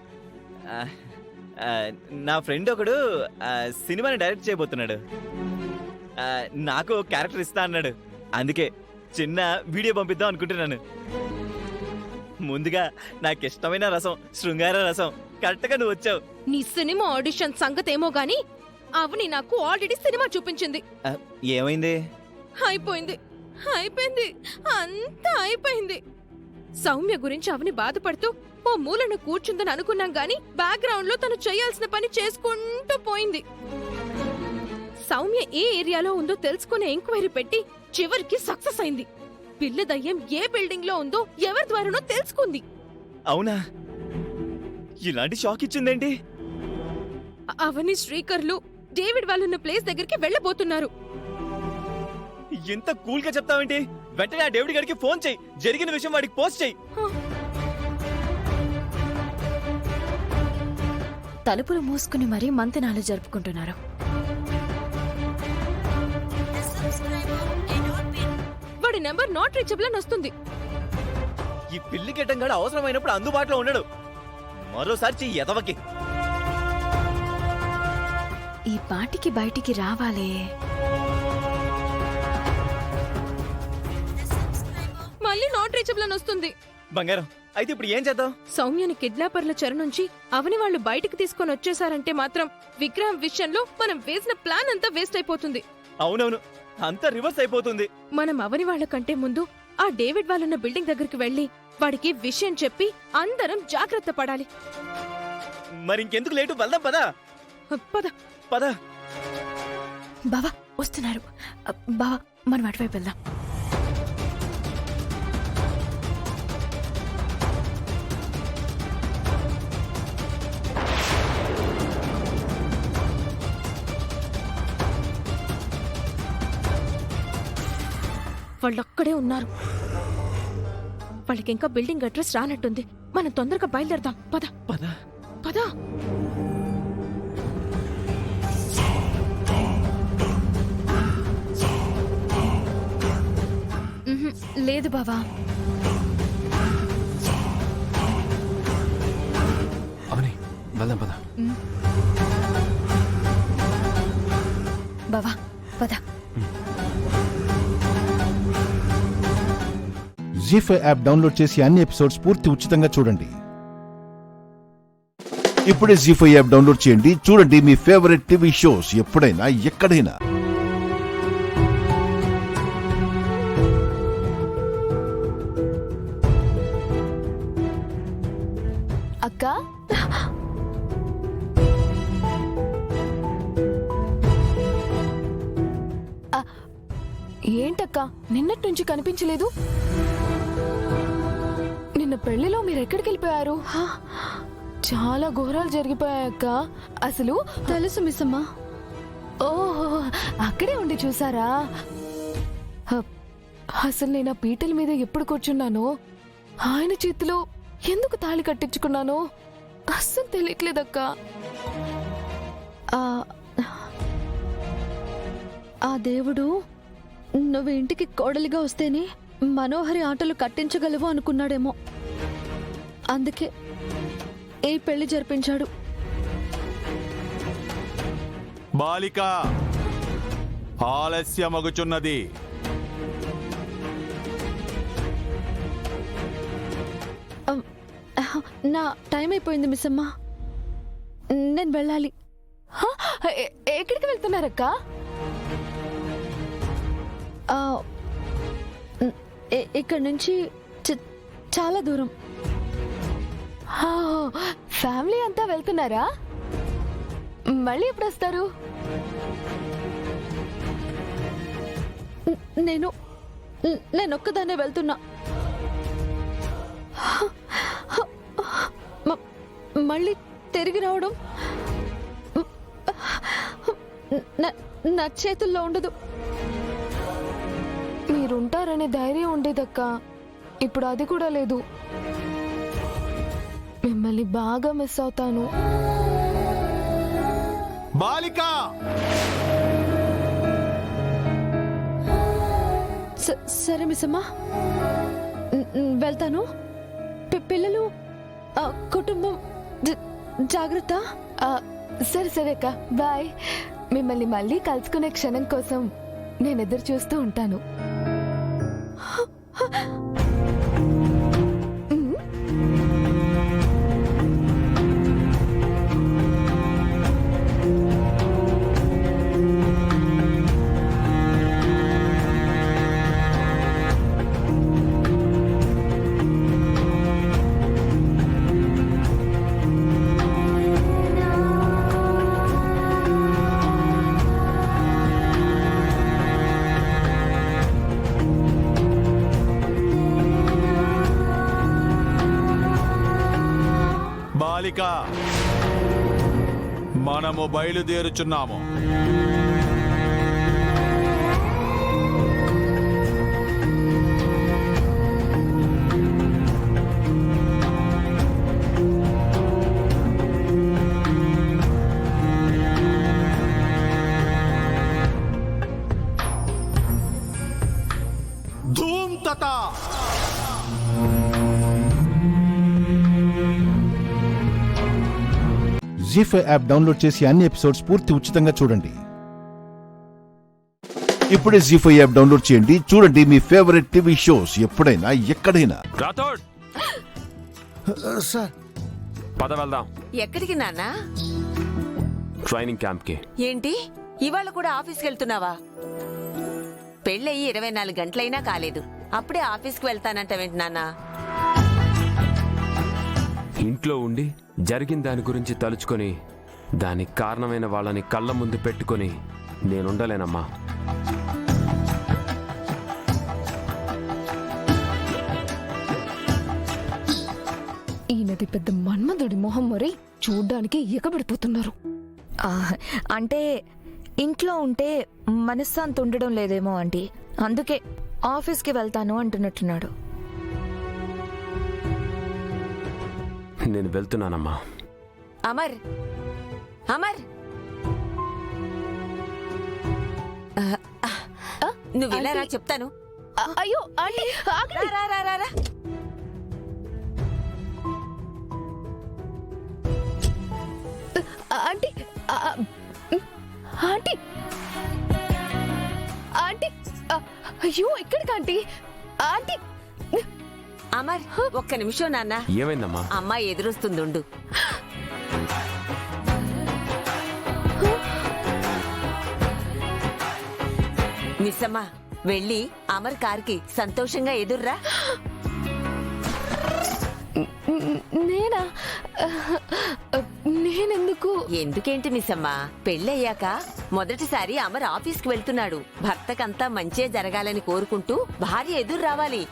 నా ఫ్రెండ్ ఒకడు సినిమాని డైరెక్ట్ చేయబోతున్నాడు. నాకు క్యారెక్టర్ ఇస్తా అన్నాడు, అందుకే చిన్న వీడియో పంపిద్దాం అనుకుంటున్నాను. ముందుగా నాకు ఇష్టమైన రసం శృంగార రసం. కరెక్ట్ గా నువ్వు వచ్చావు. నీ సినిమా ఆడిషన్ సంగతేమో గాని అవని నాకు ఆల్రెడీ సినిమా చూపించింది. ఏమైంది? అయిపోయింది, అయిపోయింది, అంతా అయిపోయింది. సౌమ్య గురించి అవని బాధపడుతూ ఓ మూలను కూర్చుందని అనుకున్నాం గాని బ్యాక్గ్రౌండ్ లో తను చేయాల్సిన పని చేసుకుంటూ పోయింది. సౌమ్య ఏ ఏరియాలో ఉందో తెలుసుకునే ఎంక్వైరీ పెట్టి చివరికి సక్సెస్ అయింది. పిల్ల దయ్యం ఏ బిల్డింగ్ లో ఉందో ఎవరి ద్వారానో తెలుసుకుంది. అవునా? ఇలాంటి షాక్ ఇచ్చిందేంటి? అవని శ్రీకర్లు డేవిడ్ వాళ్ళున్న ప్లేస్ దగ్గరికి వెళ్ళబోతున్నారు. ఎంత కూల్ గా చెప్తావేంటి? వెంటనే ఆ డేవిడ్ గారికి ఫోన్ చెయ్యి, జరిగిన విషయం వాడికి పోస్ట్ చెయ్యి. తలుపులు మూసుకుని మరీ మంతనాలు జరుపుకుంటున్నారు. వాడి నెంబర్ నాట్ రీచబుల్ అని వస్తుంది. ఈ పిల్లి కెట్టంగాడు అవసరమైనప్పుడు అందుబాటులో ఉండడు. మరోసారి చెయ్యి ఎదవకి. ఈ పాటికి బయటికి రావాలే. మళ్ళీ నాట్ రీచబుల్ అని వస్తుంది. బంగారం, అయితే ఇప్పుడు ఏం చేద్దాం? సౌమ్యని కిడ్నాపర్ల చెర నుంచి అవని వాళ్ళు బయటికి తీసుకొని వచ్చేసారంటే మాత్రం విక్రమ్ విషయంలో మనం వేసిన ప్లాన్ అంతా వేస్ట్ అయిపోతుంది. అవునవును, అంతా రివర్స్ అయిపోతుంది. మనం అవని వాళ్ళ కంటే ముందు ఆ డేవిడ్ వాళ్ళున్న బిల్డింగ్ దగ్గరికి వెళ్లి వాడికి విషయం చెప్పి అందరం జాగ్రత్త పడాలి. మరి ఇంకెందుకు లేటు, వెళ్దాం పదా. పద పద. బావా వస్తున్నారు. బావా, మనం అటువైపు వెళ్దాం. వాళ్ళొక్కడే ఉన్నారు. వాళ్ళకి ఇంకా బిల్డింగ్ అడ్రస్ రానట్టుంది. మనం తొందరగా బయలుదేరదాం. పద పద పద. లేదు బావా. అవని, వెళ్దాం పద. బావా పద. జీ5 యాప్ డౌన్లోడ్ చేసి అన్ని ఎపిసోడ్స్ పూర్తి ఉచితంగా చూడండి. ఇప్పుడే జీ5 యాప్ డౌన్లోడ్ చేయండి, చూడండి మీ ఫేవరెట్ టీవీ షోస్ ఎప్పుడైనా ఎక్కడైనా. అక్క, ఏంటక్క నిన్నటి నుంచి కనిపించలేదు? నిన్న పెళ్లిలో మీరెక్కడికి వెళ్ళిపోయారు? చాలా ఘోరాలు జరిగిపోయాయక్క. అసలు తెలుసు మిస్సమ్మా. ఓహో, అక్కడే ఉండి చూసారా? అసలు నేను ఆ పీటల మీద ఎప్పుడు కూర్చున్నానో, ఆయన చేతిలో ఎందుకు తాళి కట్టించుకున్నానో అస్సలు తెలియట్లేదక్క. ఆ దేవుడు నువ్వు ఇంటికి కోడలిగా వస్తేనే మనోహరి ఆటలు కట్టించగలవు అనుకున్నాడేమో. అందుకే ఈ పెళ్లి జరిపించాడు. బాలిక ఆలస్యమగుచున్నది. నా టైం అయిపోయింది మిస్సమ్మ, నేను వెళ్ళాలి. ఎక్కడికి వెళ్తున్నారక్క? ఇక్కడ నుంచి చాలా దూరం. ఫ్యామిలీ అంతా వెళ్తున్నారా? మళ్ళీ ఎప్పుడు వస్తారు? నేను ఒక్కదాన్నే వెళ్తున్నా. మళ్ళీ తిరిగి రావడం నా చేతుల్లో ఉండదు. మీరుంటారనే ధైర్యం ఉండేదక్క, ఇప్పుడు అది కూడా లేదు. మిమ్మల్ని బాగా మిస్ అవుతాను. బాలిక సరే మిస్సమ్మా, వెళ్తాను. పిల్లలు, కుటుంబం జాగ్రత్త. సరే సరే అక్క, బాయ్. మిమ్మల్ని మళ్ళీ కలుసుకునే క్షణం కోసం నేను ఎదురు చూస్తూ ఉంటాను. బాలిక, మనము బయలుదేరుచున్నాము. ధూమ్ తతా. జీ5 యాప్ డౌన్లోడ్ చేసి అన్ని ఎపిసోడ్స్ పూర్తి ఉచితంగా చూడండి. ఇప్పుడే జీ5 యాప్ డౌన్లోడ్ చేయండి, చూడండి మీ ఫేవరెట్ టీవీ షోస్ ఎప్పుడైనా ఎక్కడైనా. రాథోడ్ సార్, పద వెళ్దాం. ఎక్కడికి నాన్నా? ట్రైనింగ్ క్యాంప్ కి. ఏంటి, ఇవాళ కూడా ఆఫీస్కి వెళ్తున్నావా? పెళ్ళయి 24 గంటలైనా కాలేదు, అప్పుడే ఆఫీస్కి వెళ్తానంటావేంటి నాన్నా? ఇంట్లో ఉండి జరిగిన దాని గురించి తలుచుకొని దానికి కారణమైన వాళ్ళని కళ్ళ ముందు పెట్టుకొని నేనుండలేనమ్మా. ఈయనది పెద్ద మన్మధుడి మొహం, మరి చూడ్డానికి ఎగబడిపోతున్నారు. అంటే ఇంట్లో ఉంటే మనశ్శాంతి ఉండడం లేదేమో ఆంటీ, అందుకే ఆఫీస్కి వెళ్తాను అంటున్నట్టున్నాడు. నేను వెళ్తున్నానమ్మా. అమర్, అమర్, నువ్వు వెళ్ళారా? చెప్తాను. అయ్యో ఆంటీ, రా రా రా రా. ఆంటీ, ఆంటీ, ఆంటీ, అయ్యో ఎక్కడికి ఆంటీ? ఆంటీ, అమర్, ఒక్క నిమిషం నాన్న. ఏమైందమ్మా? అమ్మాయి ఎదురొస్తుందుండు. మిస్సమ్మా, వెళ్ళి అమర్ కార్కి సంతోషంగా ఎదుర్రా. నేనా? నేనెందుకు? ఎందుకేంటి మిస్సమ్మా, పెళ్ళయ్యాక మొదటిసారి అమర్ ఆఫీస్కి వెళ్తున్నాడు. భర్తకంతా మంచే జరగాలని కోరుకుంటూ భార్య ఎదురు రావాలి.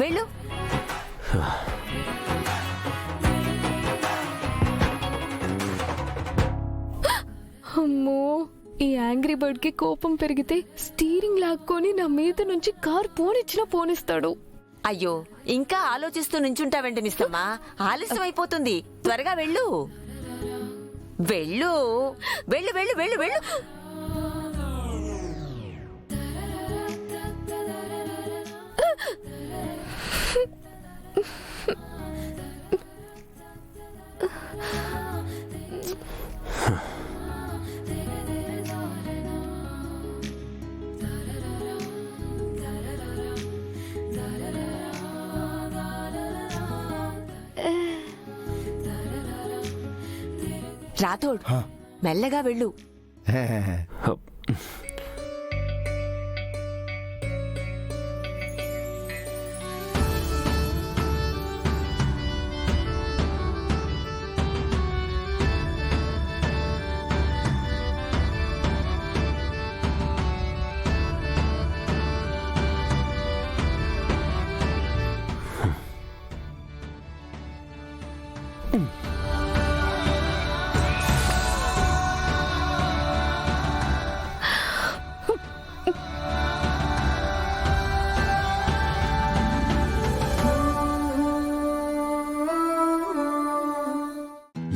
వెళ్ళు. అమ్మో, ఈ యాంగ్రీ బర్డ్ కి కోపం పెరిగితే స్టీరింగ్ లాక్కొని నా మీద నుంచి కార్ పోనిచ్చినా పోనిస్తాడు. అయ్యో, ఇంకా ఆలోచిస్తూ నుంచుంటావండి మిస్సమ్మా, ఆలస్యం అయిపోతుంది. త్వరగా వెళ్ళు. వెళ్ళు వెళ్ళు వెళ్ళు వెళ్ళు వెళ్ళు. రాథోడ్ మెల్లగా వెళ్ళు.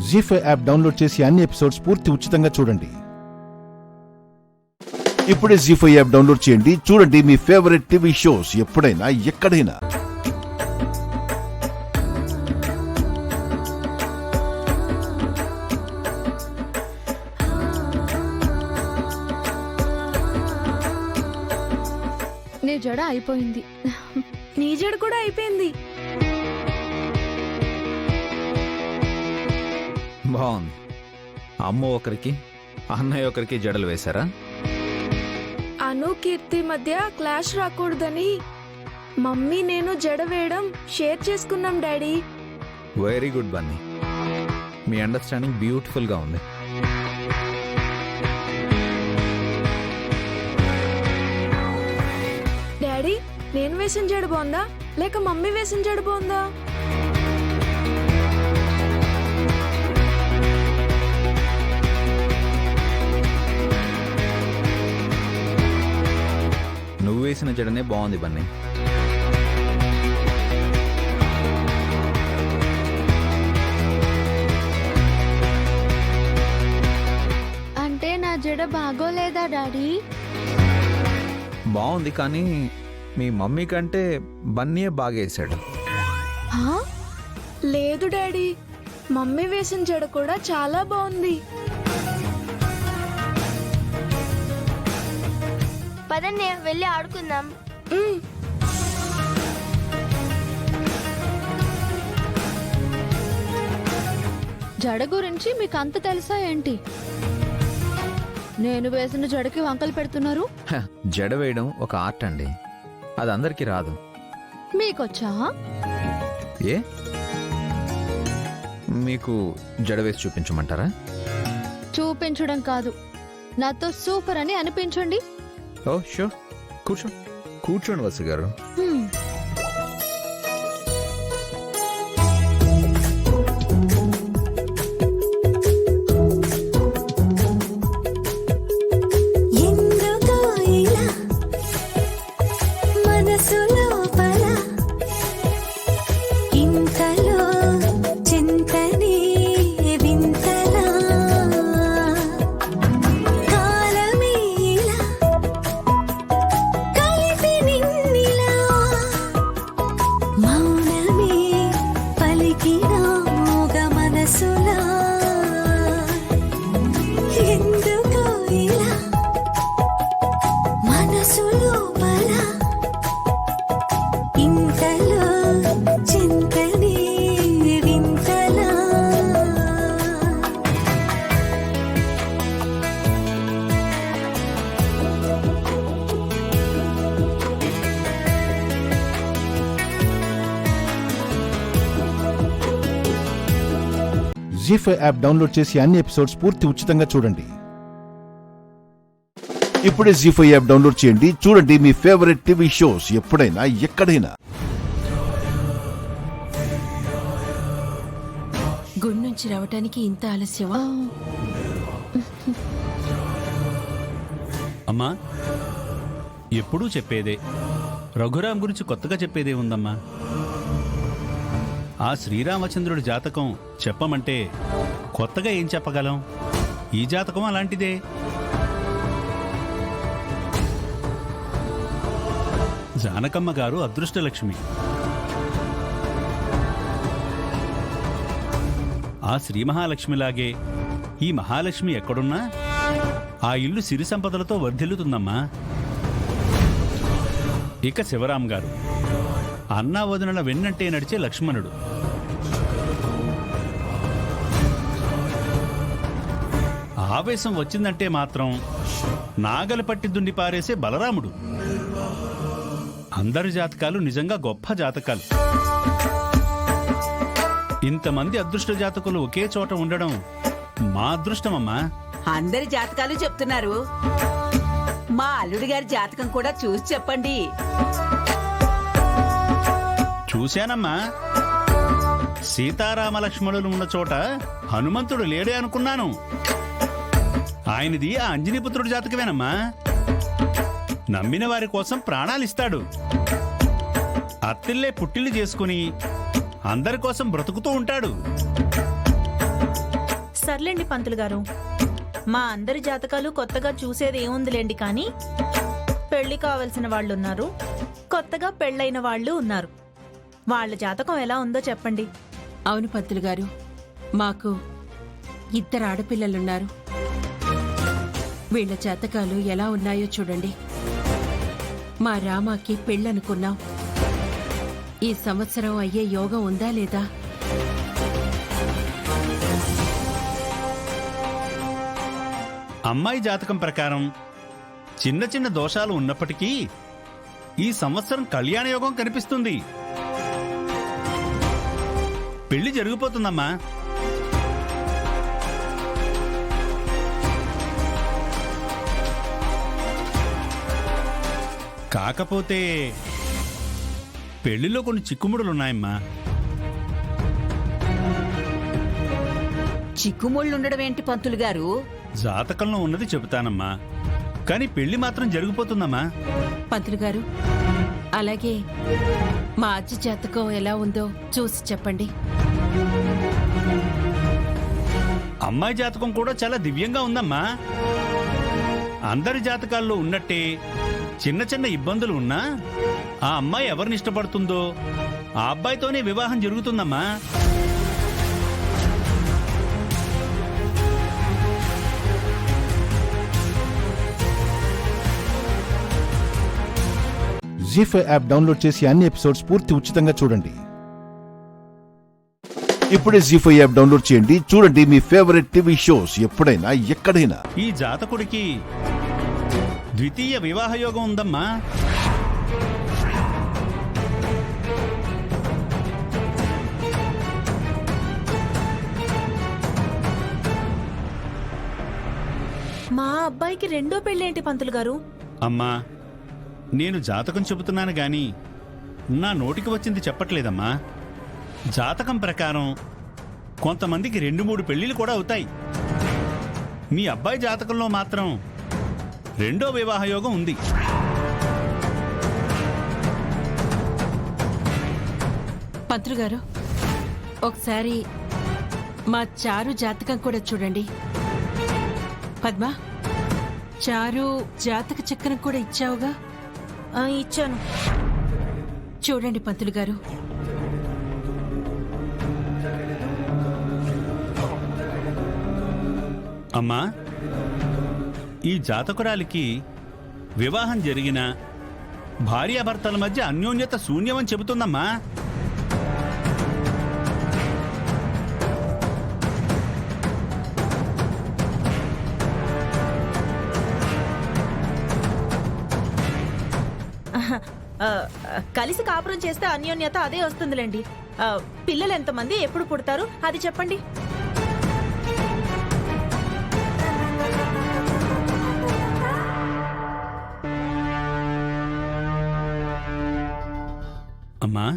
జీ5 యాప్ డౌన్లోడ్ చేసి అన్ని ఎపిసోడ్స్ పూర్తి ఉచితంగా చూడండి. ఇప్పుడే జీ5 యాప్ డౌన్లోడ్ చేయండి. చూడండి మీ ఫేవరెట్ టీవీ షోస్ ఎప్పుడైనా ఎక్కడైనా. నీ జడ అయిపోయింది. నీ జడ కూడా అయిపోయింది. బాగుంది. అమ్మ ఒకరికి అన్నయ్య ఒకరికి జడలు వేశారా? అను కీర్తి మధ్య క్లాష్ రాకూడదని మమ్మీ నేను జడ వేయడం షేర్ చేసుకున్నాం డాడీ. వెరీ గుడ్ బన్నీ, మీ అండర్స్టాండింగ్ బ్యూటిఫుల్గా ఉంది. డాడీ నేను వేసిన జడ బాగుందా లేక మమ్మీ వేసిన జడ బాగుందా? నువ్వు వేసిన జడనే బాగుంది బన్నీ. అంటే నా జడ బాగోలేదా డాడీ? బాగుంది, కానీ మీ మమ్మీ కంటే బన్నీయే బాగా వేసాడు. లేదు డాడీ, మమ్మీ వేసిన జడ కూడా చాలా బాగుంది. పదండి వెళ్ళి ఆడుకుందాం. జడ గురించి మీకు అంత తెలుసా ఏంటి? నేను వేసిన జడకి వంకలు పెడుతున్నారు. జడ వేయడం ఒక ఆర్ట్ అండి, అది అందరికీ రాదు. మీకొచ్చా? ఏ, మీకు జడ వేసి చూపించమంటారా? చూపించడం కాదు, నాతో సూపర్ అని అనిపించండి. ఓ షూర్, కూర్చోండి వసు గారు. జీ5 యాప్ డౌన్లోడ్ చేసి అన్ని ఎపిసోడ్స్ పూర్తి ఉచితంగా చూడండి. ఇప్పుడే జీ5 యాప్ డౌన్లోడ్ చేయండి. చూడండి మీ ఫేవరెట్ టీవీ షోస్ ఎప్పుడైనా ఎక్కడైనా. గుడి నుంచి రావటానికి ఇంత ఆలస్యమా? అమ్మా, ఎప్పుడూ చెప్పేదే, రఘురాం గురించి కొత్తగా చెప్పేదే ఉందమ్మా. ఆ శ్రీరామచంద్రుడి జాతకం చెప్పమంటే కొత్తగా ఏం చెప్పగలం? ఈ జాతకం అలాంటిదే. జానకమ్మ గారు అదృష్టలక్ష్మి. ఆ శ్రీ మహాలక్ష్మిలాగే ఈ మహాలక్ష్మి ఎక్కడున్నా ఆ ఇల్లు సిరి సంపదలతో వర్ధిల్లుతుందమ్మా. ఇక శివరాం గారు అన్నా వదినల వెన్నంటే నడిచే లక్ష్మణుడు. ఆవేశం వచ్చిందంటే మాత్రం నాగలి పట్టి దుండి పారేసే బలరాముడు. అందరి జాతకాలు నిజంగా గొప్ప జాతకాలు. ఇంతమంది అదృష్ట జాతకులు ఒకే చోట ఉండడం మా అదృష్టమమ్మా. అందరి జాతకాలు చెప్తున్నారు, మా అల్లుడి గారి జాతకం కూడా చూసి చెప్పండి. చూశానమ్మా. సీతారామలక్ష్మణులు ఉన్న చోట హనుమంతుడు లేడే అనుకున్నాను. ఆయనది ఆ అంజనీపుత్రుడి జాతకమేనమ్మా. నమ్మిన వారి కోసం ప్రాణాలిస్తాడు. అత్తిల్లే పుట్టిల్లు చేసుకుని అందరి కోసం బ్రతుకుతూ ఉంటాడు. సర్లేండి పంతులు గారు, మా అందరి జాతకాలు కొత్తగా చూసేది ఏముందిలేండి, కానీ పెళ్లి కావలసిన వాళ్ళు ఉన్నారు, కొత్తగా పెళ్ళైన వాళ్ళు ఉన్నారు. వాళ్ళ జాతకం ఎలా ఉందో చెప్పండి. అవును పంతులు గారు, మాకు 2 ఆడపిల్లలున్నారు. వీళ్ళ జాతకాలు ఎలా ఉన్నాయో చూడండి. మా రామాకి పెళ్ళనుకున్నాం. ఈ సంవత్సరం అయ్యే యోగం ఉందా లేదా? అమ్మాయి జాతకం ప్రకారం చిన్న చిన్న దోషాలు ఉన్నప్పటికీ ఈ సంవత్సరం కళ్యాణ యోగం కనిపిస్తుంది. పెళ్లి జరిగిపోతుందమ్మా. కాకపోతే పెళ్లిలో కొన్ని చిక్కుముడులున్నాయమ్మా. చిక్కుముళ్ళుండడం ఏంటి పంతులు గారు? జాతకంలో ఉన్నది చెబుతానమ్మా, కానీ పెళ్లి మాత్రం జరిగిపోతుందమ్మా. పంతులు గారు, అలాగే మా అజ్జి జాతకం ఎలా ఉందో చూసి చెప్పండి. అమ్మాయి జాతకం కూడా చాలా దివ్యంగా ఉందమ్మా. అందరి జాతకాల్లో ఉన్నట్టే చిన్న చిన్న ఇబ్బందులు ఉన్నా ఆ అమ్మాయి ఎవరిని ఇష్టపడుతుందో ఆ అబ్బాయితోనే వివాహం జరుగుతుందమ్మా. జీ5 యాప్ డౌన్లోడ్ చేసి అన్ని ఎపిసోడ్స్ పూర్తి ఉచితంగా చూడండి. ఇప్పుడే జీ5 యాప్ డౌన్లోడ్ చేయండి, చూడండి మీ ఫేవరెట్ టీవీ షోస్ ఎప్పుడైనా ఎక్కడైనా. ఈ జాతకుడికి ద్వితీయ వివాహ యోగం ఉందమ్మా. మా అబ్బాయికి 2వ పెళ్ళేంటి పంతులు గారు? అమ్మా, నేను జాతకం చెబుతున్నాను గాని నా నోటికి వచ్చింది చెప్పట్లేదమ్మా. జాతకం ప్రకారం కొంతమందికి 2-3 పెళ్లిళ్ళు కూడా అవుతాయి. మీ అబ్బాయి జాతకంలో మాత్రం 2వ వివాహ యోగం ఉంది. పంతులు గారు, ఒకసారి మా చారు జాతకం కూడా చూడండి. పద్మ, చారు జాతక చక్రం కూడా ఇచ్చావుగా? ఇచ్చాను. చూడండి పంతులు గారు. అమ్మా, ఈ జాతకురాలికి వివాహం జరిగిన భార్యాభర్తల మధ్య అన్యోన్యత శూన్యమని చెబుతుందమ్మా. కలిసి కాపురం చేస్తే అన్యోన్యత అదే వస్తుందిలేండి. పిల్లలు ఎంతమంది, ఎప్పుడు పుడతారు అది చెప్పండి. అమ్మా,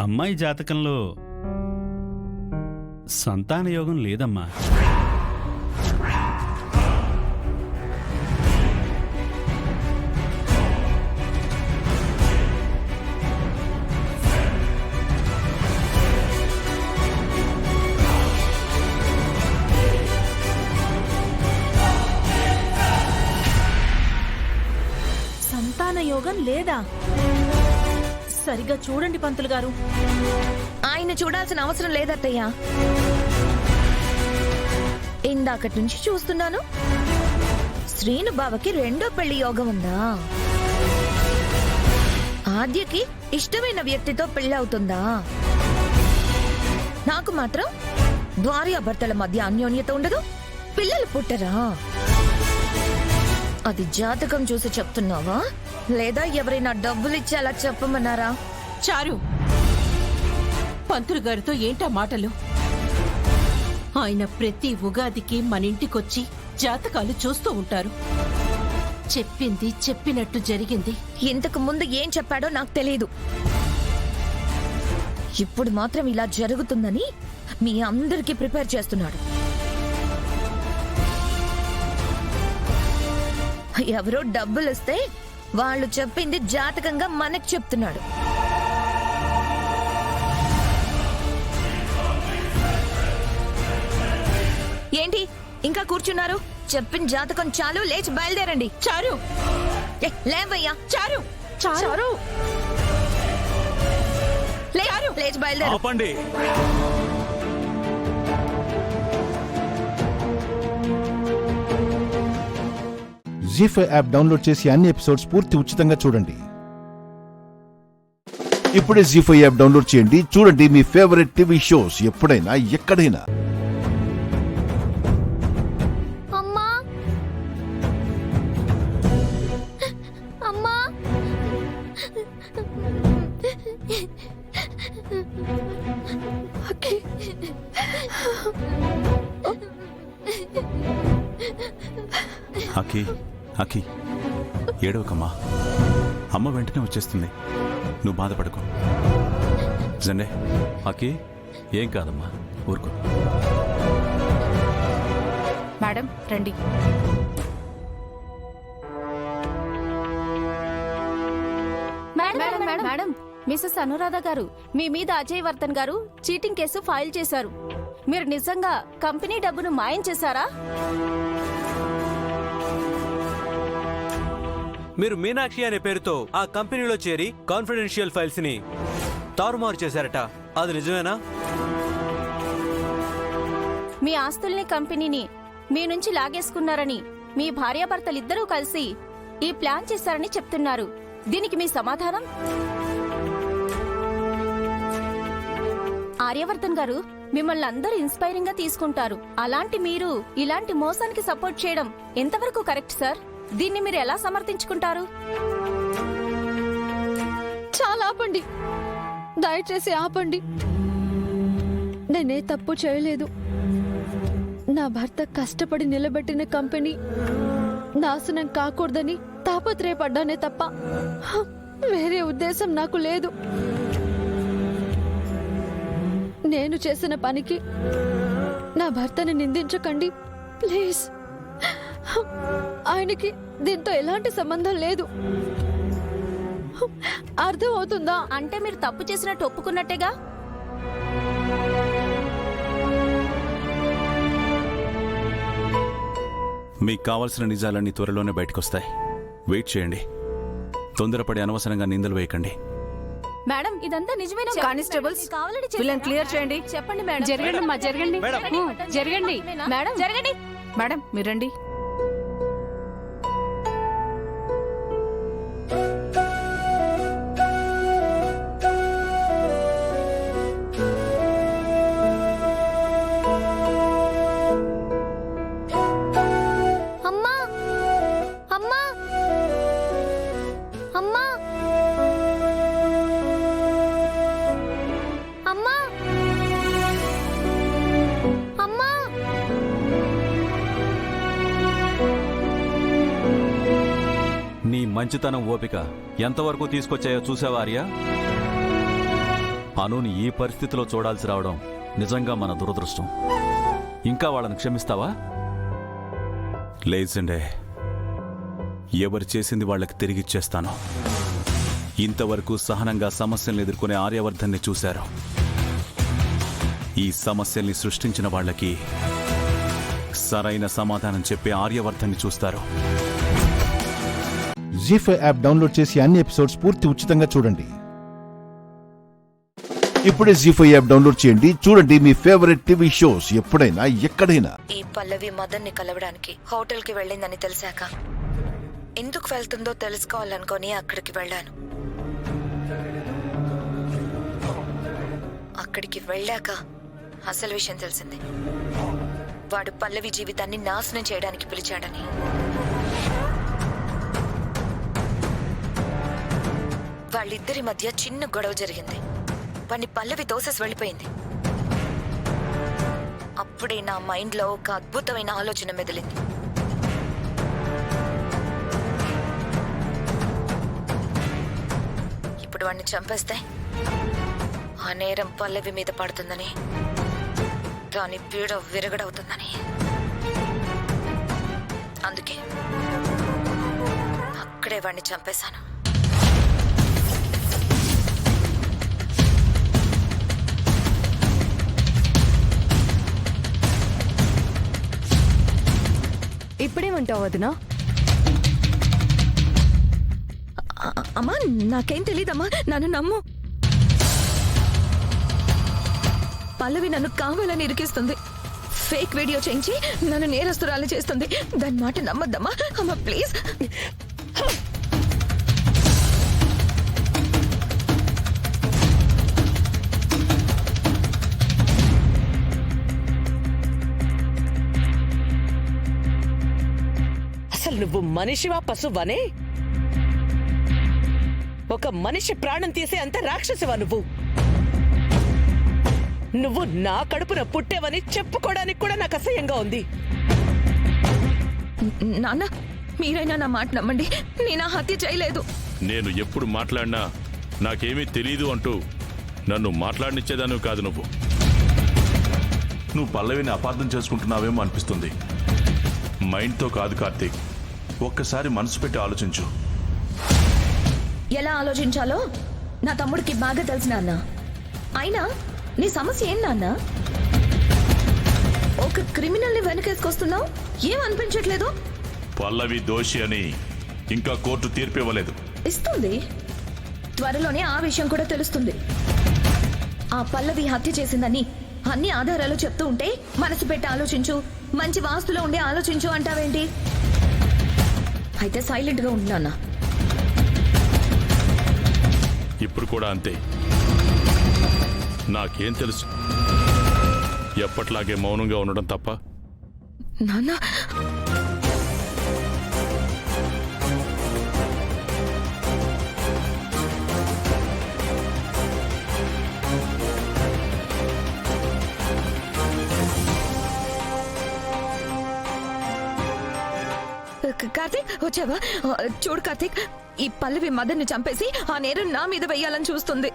అమ్మాయి జాతకంలో సంతాన యోగం లేదమ్మా. సంతాన యోగం లేదా? సరిగా చూడండి పంతులు గారు. ఆయన చూడాల్సిన అవసరం లేదత్తయ్యా. ఇందాకటి నుంచి చూస్తున్నాను, శ్రీను బావకి 2వ పెళ్లి యోగం ఉందా? ఆద్యకి ఇష్టమైన వ్యక్తితో పెళ్లి అవుతుందా? నాకు మాత్రం భార్యాభర్తల మధ్య అన్యోన్యత ఉండదు, పిల్లలు పుట్టరా? అది జాతకం చూసి చెప్తున్నావా లేదా ఎవరైనా డబ్బులు ఇచ్చి అలా చెప్పమన్నారా? చారు, పంతులు గారితో ఏంటా మాటలు? ఆయన ప్రతి ఉగాదికి మన ఇంటికొచ్చి జాతకాలు చూస్తూ ఉంటారు. చెప్పింది చెప్పినట్టు జరిగింది. ఇంతకు ముందు ఏం చెప్పాడో నాకు తెలియదు. ఇప్పుడు మాత్రం ఇలా జరుగుతుందని మీ అందరికీ ప్రిపేర్ చేస్తున్నాడు. ఎవరో డబ్బులు ఇస్తే వాళ్ళు చెప్పింది జాతకంగా మనకు చెప్తున్నాడు. ఏంటి ఇంకా కూర్చున్నారు? చెప్పిన జాతకం చాలు, లేచి బయలుదేరండి. చారు, లేవయ్యా. చారు, చారు, లేచి బయలుదేరు. ఆపండి. జీ5 యాప్ డౌన్లోడ్ చేసి అన్ని ఎపిసోడ్స్ పూర్తి ఉచితంగా చూడండి. ఇప్పుడే జీ5 యాప్ డౌన్లోడ్ చేయండి. చూడండి మీ ఫేవరెట్ టీవీ షోస్ ఎప్పుడైనా ఎక్కడైనా. అమ్మా, అమ్మా, అఖి, అఖి, ఏడవకమ్మా. అమ్మ వెంటనే వచ్చేస్తుంది. నువ్వు బాధపడకు. జండే, అఖి, ఏం కాదమ్మా, ఊరుకో. మేడం రండి. మేడం, మిసెస్ అనురాధ గారు, మీ మీద అజయ్ వర్ధన్ గారు చీటింగ్ కేసు ఫైల్ చేశారు. మీరు నిజంగా కంపెనీ డబ్బును మాయం చేశారా? మీరు మీనాక్షి అనే పేరుతో ఆ కంపెనీలో చేరి కాన్ఫిడెన్షియల్ ఫైల్స్ ని తారుమారు చేశారట, అది నిజమేనా? మీ ఆస్తుల్ని, కంపెనీని మీ నుంచి లాగేసుకున్నారని మీ భార్యాభర్తలిద్దరూ కలిసి ఈ ప్లాన్ చేశారని చెప్తున్నారు. దీనికి మీ సమాధానం? ఆర్యవర్ధన్ గారు, మిమ్మల్ని అందరూ ఇన్స్పైరింగ్ గా తీసుకుంటారు. అలాంటి మీరు ఇలాంటి మోసానికి సపోర్ట్ చేయడం ఎంతవరకు కరెక్ట్ సార్? దీన్ని మీరు ఎలా సమర్థించుకుంటారు? చాలా ఆపండి, దయచేసి ఆపండి. నేనే తప్పు చేయలేదు. నా భర్త కష్టపడి నిలబెట్టిన కంపెనీ నాశనం కాకూడదని తాపత్రయపడ్డానే తప్ప వేరే ఉద్దేశం నాకు లేదు. నేను చేసిన పనికి నా భర్తని నిందించకండి ప్లీజ్. ఆయనకి దీంతో ఎలాంటి సంబంధం లేదు. అర్థం అవుతుందా? అంటే మీరు తప్పు చేసినట్టు ఒప్పుకున్నట్టేగా? మీకు కావాల్సిన నిజాలన్నీ త్వరలోనే బయటకొస్తాయి. వెయిట్ చేయండి. తొందరపడి అనవసరంగా నిందలు వేయకండి. మేడం, ఇదంతా నిజమేనా? కానిస్టేబుల్స్, వీళ్ళని క్లియర్ చేయండి. చెప్పండి మేడం. జరగండి అమ్మా, జరగండి. జరగండి మేడం, జరగండి. మేడం మీరు రండి. అమ్మా, అమ్మా, అమ్మా, అమ్మా, అమ్మా. నీ మంచితనం, ఓపిక ఎంతవరకు తీసుకొచ్చాయో చూసావా ఆర్య? అనుని ఈ పరిస్థితిలో చూడాల్సి రావడం నిజంగా మన దురదృష్టం. ఇంకా వాళ్ళని క్షమిస్తావా? లేజండే, ఎవరు చేసింది వాళ్ళకి తిరిగిచ్చేస్తాను. ఇంతవరకు సహనంగా సమస్యల్ని ఎదుర్కొనే ఆర్యవర్ధన్ని చూశారు. ఈ సమస్యల్ని సృష్టించిన వాళ్ళకి సరైన సమాధానం చెప్పే ఆర్యవర్ధన్ని చూస్తారు. జీ5 యాప్ డౌన్లోడ్ చేసి అన్ని ఎపిసోడ్స్ పూర్తి ఉచితంగా చూడండి. ఇప్పుడే జీ5 యాప్ డౌన్లోడ్ చేయండి. చూడండి మీ ఫేవరెట్ టీవీ షోస్ ఎప్పుడైనా ఎక్కడైనా. ఈ పల్లవి మదన్ ని కలవడానికి హోటల్ కి వెళ్ళిందని తెలిసాక ఎందుకు వెళ్తుందో తెలుసుకోవాలనుకొని అక్కడికి వెళ్ళాను. అక్కడికి వెళ్ళాక అసలు విషయం తెలిసింది. వాడు పల్లవి జీవితాన్ని నాశనం చేయడానికి పిలిచాడని. వాళ్ళిద్దరి మధ్య చిన్న గొడవ జరిగింది. వాణ్ణి పల్లవి తోసేసి వెళ్ళిపోయింది. అప్పుడే నా మైండ్లో ఒక అద్భుతమైన ఆలోచన మెదిలింది. ఇప్పుడు వాణ్ణి చంపేస్తే ఆ నేరం పల్లవి మీద పడుతుందని, దాని పీడ విరగడవుతుందని. అందుకే అక్కడే వాణ్ణి చంపేశాను. ఇప్పుడేమంటావు వదినా? అమ్మా నాకేం తెలీదమ్మా, నన్ను నమ్ము. పల్లవి నన్ను కావాలని ఇరికిస్తుంది. ఫేక్ వీడియో చేయించి నన్ను నేరస్తురాలు చేస్తుంది. దాని మాట నమ్మద్దమ్మా. అమ్మా ప్లీజ్. అసలు నువ్వు మనిషివా పశువనే? ఒక మనిషి ప్రాణం తీసే అంత రాక్షసివా నువ్వు? నువ్వు నా కడుపున పుట్టేవని చెప్పుకోవడానికి కూడా నాకు అసహ్యంగా ఉంది. నాన్న మీరైనా నా మాట నమ్మండి, నేను హత్య చేయలేదు. నేను ఎప్పుడు మాట్లాడినా నాకేమీ తెలీదు అంటూ నన్ను మాట్లాడనిచ్చేదాను కాదు. నువ్వు పల్లవిని అపార్థం చేసుకుంటున్నావేమో అనిపిస్తుంది. మైండ్తో కాదు కార్తీక్, ఒక్కసారి మనసు పెట్టి ఆలోచించు. ఎలా ఆలోచించాలో నా తమ్ముడికి బాగా తెలుసు నాన్న. అయినా నీ సమస్య ఏం నాన్న? ఒక క్రిమినల్ ని వెనకేసుకొస్తున్నావు, ఏం అనిపించట్లేదు? పల్లవి దోషి అని ఇంకా కోర్టు తీర్పు ఇవ్వలేదు. ఇస్తుంది. త్వరలోనే ఆ విషయం కూడా తెలుస్తుంది. ఆ పల్లవి హత్య చేసిందని అన్ని ఆధారాలు చెప్తూ ఉంటే మనసు పెట్టి ఆలోచించు, మంచి వాస్తులో ఉండే ఆలోచించు అంటావేంటి? అయితే సైలెంట్ గా ఉంటున్నా. ఇప్పుడు కూడా అంతే. నాకేం తెలుసు? ఎప్పట్లాగే మౌనంగా ఉండడం తప్ప. నాన్న కార్తీక్ వచ్చావా? చూడు కార్తీక్, ఈ పల్లవి మదర్ని చంపేసి ఆ నేరం నా మీద వెయ్యాలని చూస్తుంది.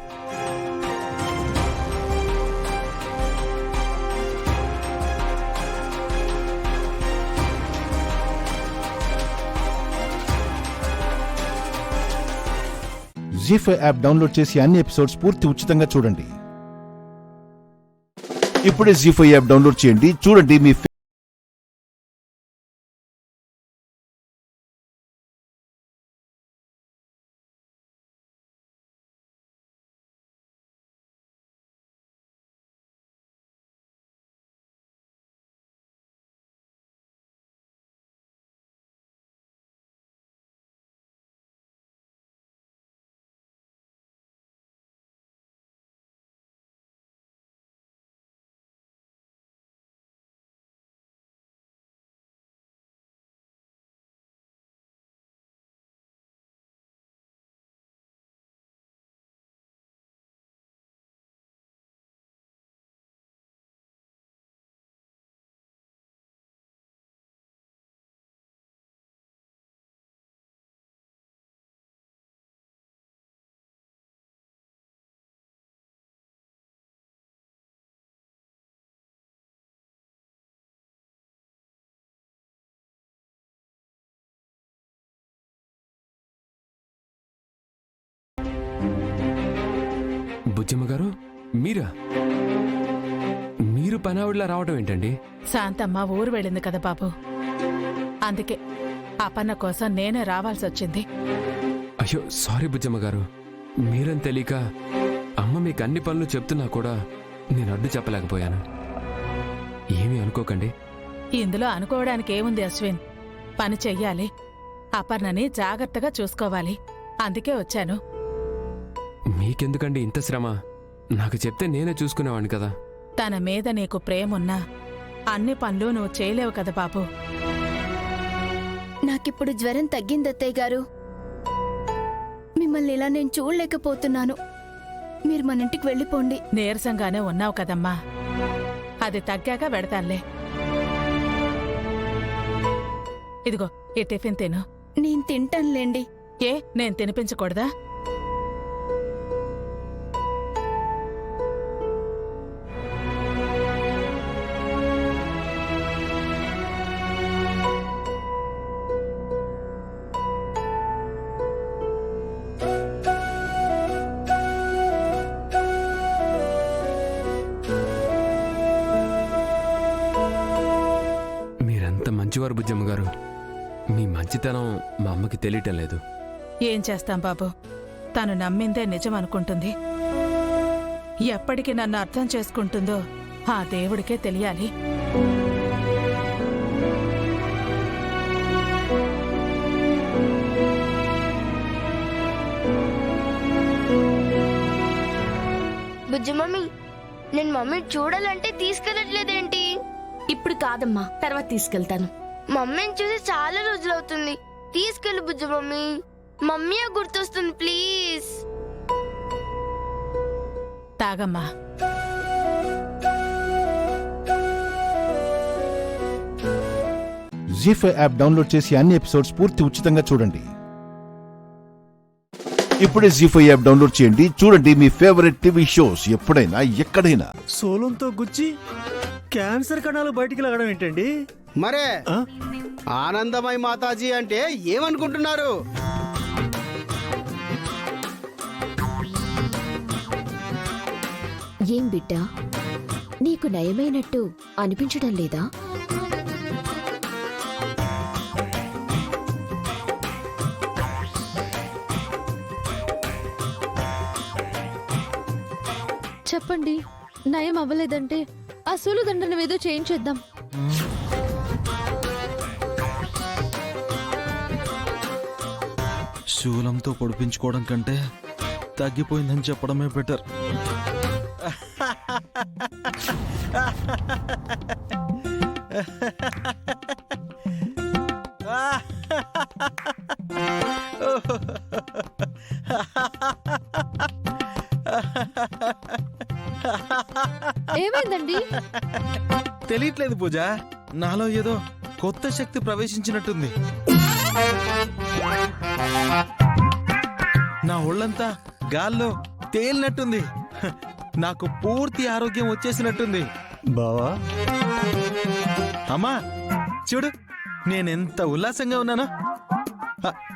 జీ5 యాప్ డౌన్లోడ్ చేసి అన్ని ఎపిసోడ్స్ పూర్తి ఉచితంగా చూడండి. ఇప్పుడే జీ5 యాప్ డౌన్లోడ్ చేయండి, చూడండి మీ బుజ్జమ్మ గారు, మీరు పనావిడిలా రావడం ఏంటండి? శాంతమ్మ ఊరు వెళ్ళింది కదా బాబు, అందుకే అపన్న కోసం నేనే రావాల్సి వచ్చింది. అయ్యో సారీ బుజ్జమ్మ గారు, మీరని తెలియక అమ్మ మీకు అన్ని పనులు చెప్తున్నా కూడా నేను అడ్డు చెప్పలేకపోయాను. ఏమీ అనుకోకండి. ఇందులో అనుకోవడానికి ఏముంది అశ్విన్, పని చెయ్యాలి, అపర్ణని జాగ్రత్తగా చూసుకోవాలి, అందుకే వచ్చాను. మీకెందుకండి ఇంత శ్రమ? నాకు చెప్తే నేనే చూసుకునేవాడిని కదా. తన మీద నీకు ప్రేమున్నా అన్ని పనులు నువ్వు చేయలేవు కదా బాబు. నాకిప్పుడు జ్వరం తగ్గింది అత్తయ్య గారు. మిమ్మల్ని ఇలా నేను చూడలేకపోతున్నాను. మీరు మన ఇంటికి వెళ్ళిపోండి. నీరసంగానే ఉన్నావు కదమ్మా, అది తగ్గాక వెడతానులే. ఇదిగో ఈ టిఫిన్ తిను. నేను తింటానులేండి. ఏ నేను తినిపించకూడదా? మీరెంత మంచివారు బుజ్జమ్మ గారు. మీ మంచితనం మా అమ్మకి తెలియటం లేదు. ఏం చేస్తాం బాబు, తను నమ్మిందే నిజం అనుకుంటుంది. ఎప్పటికి నన్ను అర్థం చేసుకుంటుందో ఆ దేవుడికే తెలియాలి. బుజ్జమమ్మీ, నేను మమ్మీ చూడాలంటే తీసుకెళ్ళట్లేదేంటి? ఇప్పుడు కాదమ్మా, తర్వాత తీసుకెళ్తాను. మమ్మీని చూసి చాలా రోజులవుతుంది. తీసుకెళ్ళు బుజ్జమమ్మీ. మమ్మీ గుర్తొస్తుంది, ప్లీజ్. తాగమ్మా. జీ5 యాప్ డౌన్లోడ్ చేసి అన్ని ఎపిసోడ్స్ పూర్తి ఉచితంగా చూడండి. ఇప్పుడే జీ5 యాప్ డౌన్లోడ్ చేయండి. చూడండి మీ ఫేవరెట్ టీవీ షోస్ ఎప్పుడైనా ఎక్కడైనా. సోలంతో గుచ్చి క్యాన్సర్ కణాలు బయటికి లాగడం ఏంటండి? మరే ఆనందమై మాతాజీ అంటే ఏమనుకుంటున్నారు? ఏం బిడ్డా, నీకు నయమైనట్టు అనిపించడం లేదా? చెప్పండి, నయం అవ్వలేదంటే ఆ సూలుదండను ఏదో చేయించేద్దాం. శూలంతో పొడిపించుకోవడం కంటే తగ్గిపోయిందని చెప్పడమే బెటర్. ఏమైందండి? తెలియట్లేదు పూజ, నాలో ఏదో కొత్త శక్తి ప్రవేశించినట్టుంది. నా ఒళ్ళంతా గాల్లో తేలినట్టుంది. నాకు పూర్తి ఆరోగ్యం వచ్చేసినట్టుంది. బావా, అమ్మా చూడు, నేనెంత ఉల్లాసంగా ఉన్నానో.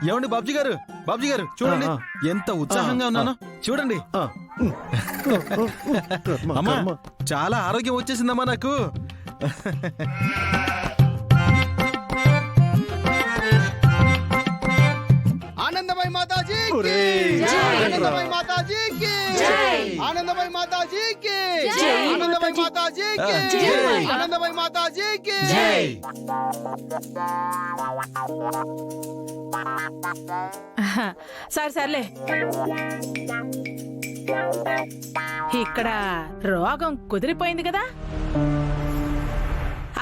ఏమండి బాబ్జీ గారు, బాబ్జీ గారు చూడండి ఎంత ఉత్సాహంగా ఉన్నానో. చూడండి అమ్మా, చాలా ఆరోగ్యం వచ్చేసిందమ్మా నాకు. ఆనందమై మాతాజీ కి ఆనందమై మాతాజీ కి ఆనందమై మాతాజీ కి ఆనందమై మాతాజీ కి ఆనందమై మాతాజీ కి. సరే సర్లే, ఇక్కడ రోగం కుదిరిపోయింది కదా,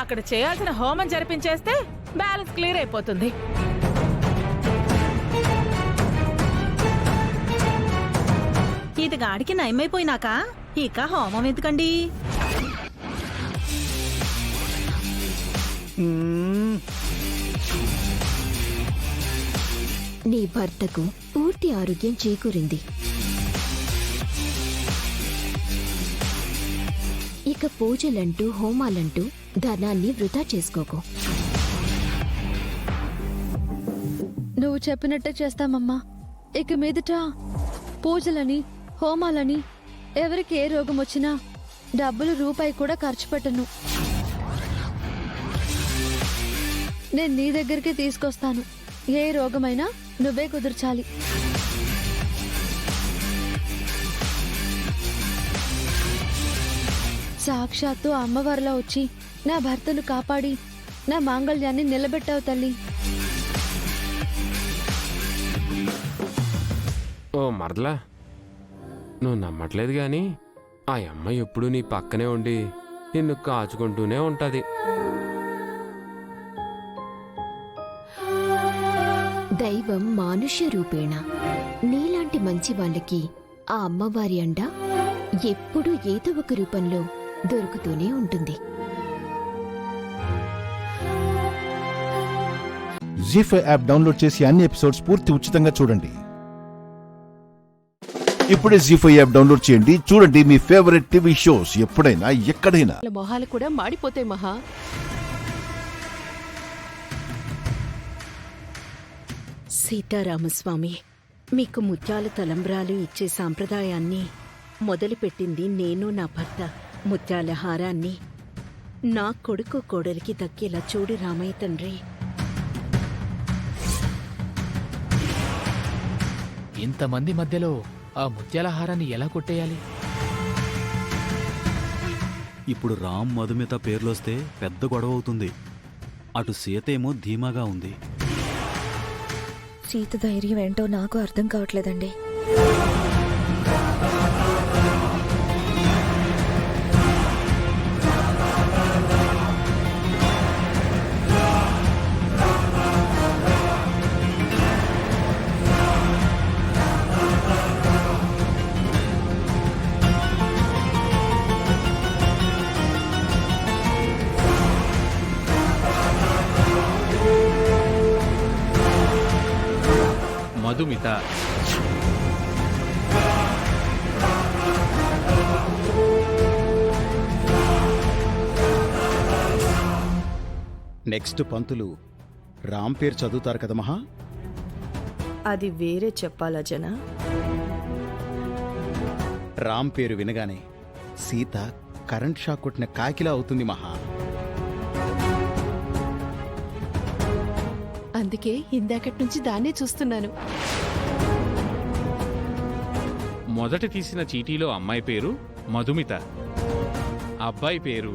అక్కడ చేయాల్సిన హోమం జరిపించేస్తే బ్యాలెన్స్ క్లియర్ అయిపోతుంది. ఇది గాడికి నయమైపోయినాక ఇక హోమం ఎందుకండి? నీ భర్తకు పూర్తి ఆరోగ్యం చేకూరింది. ఇక పూజలంటూ హోమాలంటూ ధనాన్ని వృధా చేసుకోకు. నువ్వు చెప్పినట్టే చేస్తామమ్మా. ఇక మీదట పూజలని హోమాలని ఎవరికి ఏ రోగం వచ్చినా డబ్బులు రూపాయి కూడా ఖర్చు పెట్టను. నేను నీ దగ్గరికి తీసుకొస్తాను. ఏ రోగమైనా నువ్వే కుదుర్చాలి. సాక్షాత్తు అమ్మవారిలో వచ్చి నా భర్తను కాపాడి నా మాంగళ్యాన్ని నిలబెట్టావు తల్లి. ఓ మరదలా, నువ్వు నమ్మట్లేదు గాని ఆ అమ్మాయి ఎప్పుడు నీ పక్కనే ఉండి నిన్ను కాచుకుంటూనే ఉంటది. దైవం మానుష్య రూపేణ నీలాంటి మంచి వాళ్ళకి ఆ అమ్మవారి అండ ఎప్పుడూ ఏదో ఒక రూపంలో దొరుకుతూనే ఉంటుంది. జీ5 యాప్ డౌన్లోడ్ చేసి అన్ని ఎపిసోడ్స్ పూర్తి ఉచితంగా చూడండి. ఇప్పుడే జీ5 యాప్ డౌన్లోడ్ చేయండి. చూడండి మీ ఫేవరెట్ టీవీ షోస్ ఎప్పుడైనా ఎక్కడైనా. మొహాలు కూడా మాడిపోతాయి మహా. సీతారామస్వామి, మీకు ముత్యాల తలంబ్రాలు ఇచ్చే సాంప్రదాయాన్ని మొదలుపెట్టింది నేను, నా భర్త. ముత్యాల హారాన్ని నా కొడుకు కోడలికి దక్కేలా చూడు రామయ్య తండ్రి. ఇంతమంది మధ్యలో ఆ ముత్యాల హారాన్ని ఎలా కొట్టేయాలి? ఇప్పుడు రామ్ మధుమిత పేర్లొస్తే పెద్ద గొడవ అవుతుంది. అటు సీత ఏమో ధీమాగా ఉంది. సీత ధైర్యం ఏంటో నాకు అర్థం కావట్లేదండి. మధుమిత, నెక్స్ట్ పంతులు రామ్ పేరు చదువుతారు కదా మహా? అది వేరే చెప్పాలా జన? రామ్ పేరు వినగానే సీత కరెంట్ షాక్ కొట్టిన కాకిలా అవుతుంది మహా. అందుకే ఇందాకటి నుంచి దాన్నే చూస్తున్నాను. మొదట తీసిన చీటీలో అమ్మాయి పేరు మధుమిత, అబ్బాయి పేరు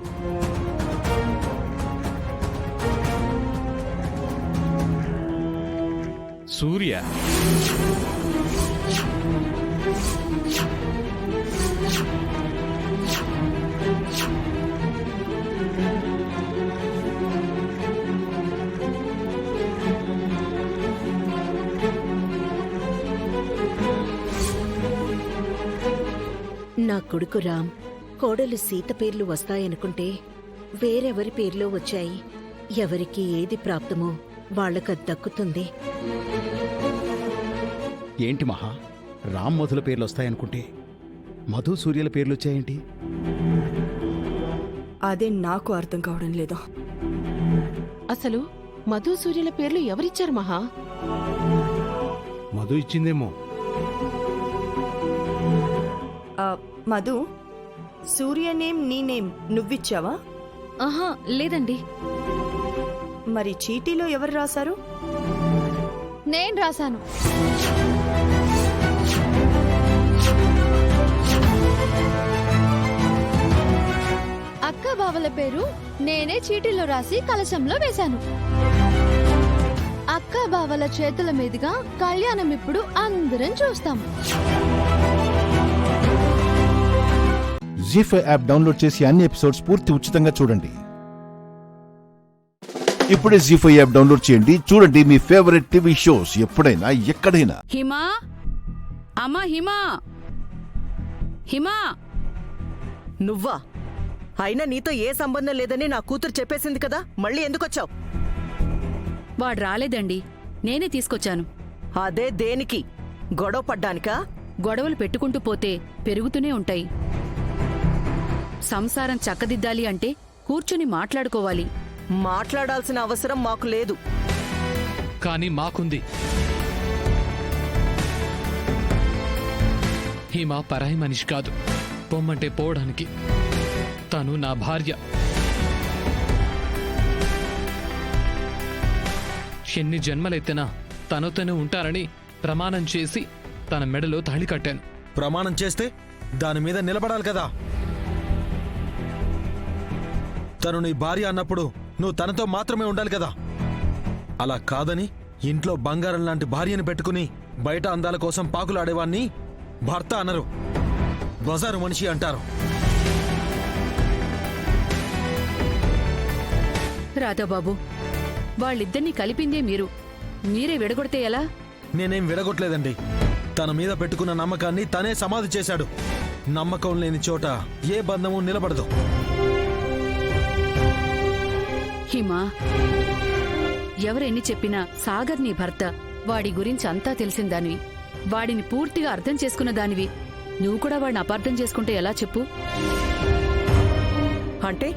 సూర్య. నా కొడుకు రామ్, కోడలు సీత పేర్లు వస్తాయనుకుంటే వేరెవరి పేర్లో వచ్చాయి. ఎవరికి ఏది ప్రాప్తమో వాళ్ళకది దక్కుతుంది. ఏంటి మహా, రామ్ మధుల పేర్లు వస్తాయనుకుంటే మధు సూర్యల పేర్లు వచ్చాయేంటి? అదే నాకు అర్థం కావడం లేదు. అసలు మధు సూర్యుల పేర్లు ఎవరిచ్చారు మహా? మధు ఇచ్చిందేమో. మధు, సూర్య నేమ్ నీ నేమ్ నువ్విచ్చావా? ఆహా లేదండి. మరి చీటీలో ఎవరు రాశారు? నేను రాశాను. అక్క బావల పేరు నేనే చీటీలో రాసి కలశంలో వేశాను. అక్క బావల చేతుల మీదుగా కళ్యాణం ఇప్పుడు అందరం చూస్తాం. జీ5 యాప్ డౌన్లోడ్ చేసి అన్ని ఎపిసోడ్స్ పూర్తి ఉచితంగా చూడండి. ఇప్పుడే జీ5 యాప్ డౌన్లోడ్ చేయండి. చూడండి మీ ఫేవరెట్ టీవీ షోస్ ఎప్పుడైనా ఎక్కడైనా. హిమా, అమ్మా హిమా, హిమా. నువ్వా? అయినా నీతో ఏ సంబంధం లేదని నా కూతురు చెప్పేసింది కదా, మళ్ళీ ఎందుకొచ్చావు? వాడు రాలేదండి, నేనే తీసుకొచ్చాను. అదే దేనికి? గొడవ పడ్డానికా? గొడవలు పెట్టుకుంటూ పోతే పెరుగుతూనే ఉంటాయి. సంసారం చక్కదిద్దాలి అంటే కూర్చుని మాట్లాడుకోవాలి. మాట్లాడాల్సిన అవసరం మాకు లేదు. కానీ మాకుంది. హిమ పరాయి మనిషి కాదు, పొమ్మంటే పోవడానికి. తను నా భార్య. ఎన్ని జన్మలెత్తినా తనతోనే ఉంటారని ప్రమాణం చేసి తన మెడలో తాళి కట్టాను. ప్రమాణం చేస్తే దాని మీద నిలబడాలి కదా. తను నీ భార్య అన్నప్పుడు నువ్వు తనతో మాత్రమే ఉండాలి కదా. అలా కాదని ఇంట్లో బంగారం లాంటి భార్యను పెట్టుకుని బయట అందాల కోసం పాకులాడేవాణ్ణి భర్త అనరు, బజారు మనిషి అంటారు. రాధాబాబు, వాళ్ళిద్దరినీ కలిపిందే మీరే విడగొడితే ఎలా? నేనేం విడగొట్టలేదండి. తన మీద పెట్టుకున్న నమ్మకాన్ని తనే సమాధి చేశాడు. నమ్మకం లేని చోట ఏ బంధము నిలబడదు. హిమా, ఎవరెన్ని చెప్పినా సాగర్ నీ భర్త. వాడి గురించి అంతా తెలిసిందానివి, వాడిని పూర్తిగా అర్థం చేసుకున్న దానివి. నువ్వు కూడా వాడిని అపార్థం చేసుకుంటే ఎలా చెప్పు? అంటే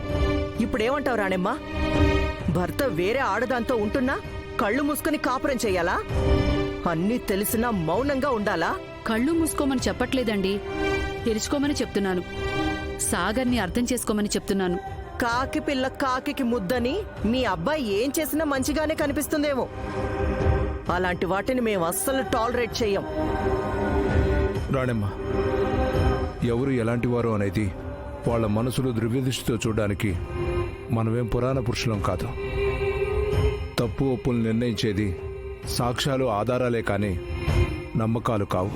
ఇప్పుడేమంటావు రాణెమ్మా? భర్త వేరే ఆడదాంతో ఉంటున్నా కళ్ళు మూసుకుని కాపురం చెయ్యాలా? అన్నీ తెలిసినా మౌనంగా ఉండాలా? కళ్ళు మూసుకోమని చెప్పట్లేదండి, తెరుచుకోమని చెప్తున్నాను. సాగర్ని అర్థం చేసుకోమని చెప్తున్నాను. కాకి పిల్ల కాకి ముద్దని మీ అబ్బాయి ఏం చేసినా మంచిగానే కనిపిస్తుందేమో. అలాంటి వాటిని మేము అస్సలు టాలరేట్ చెయ్యం. రాణెమ్మ, ఎవరు ఎలాంటి వారు అనేది వాళ్ళ మనసులో ద్రవ్యదృష్టితో చూడడానికి మనమేం పురాణ పురుషులం కాదు. తప్పు ఒప్పులు నిర్ణయించేది సాక్ష్యాలు ఆధారాలే కానీ నమ్మకాలు కావు.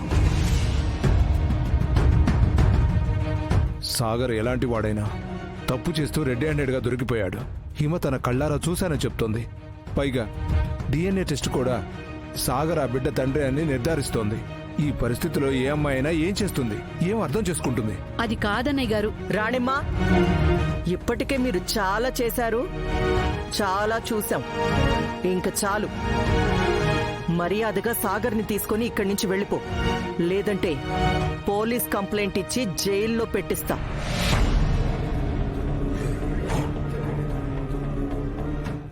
సాగర్ ఎలాంటి వాడైనా తప్పు చేస్తూ రెడ్ హ్యాండెడ్గా దొరికిపోయాడు. హిమ తన కళ్ళారా చూశానని చెప్తోంది. పైగా DNA టెస్ట్ కూడా సాగర్ ఆ బిడ్డ తండ్రి అని నిర్ధారిస్తోంది. ఈ పరిస్థితిలో ఏ అమ్మాయి అయినా ఏం చేస్తుంది? ఏం అర్థం చేసుకుంటుంది? అది కాదన్నయ్య గారు. రాణెమ్మా, ఇప్పటికే మీరు చాలా చేశారు, చాలా చూశాం. ఇంక చాలు. మర్యాదగా సాగర్ని తీసుకుని ఇక్కడి నుంచి వెళ్ళిపో. లేదంటే పోలీస్ కంప్లైంట్ ఇచ్చి జైల్లో పెట్టిస్తా.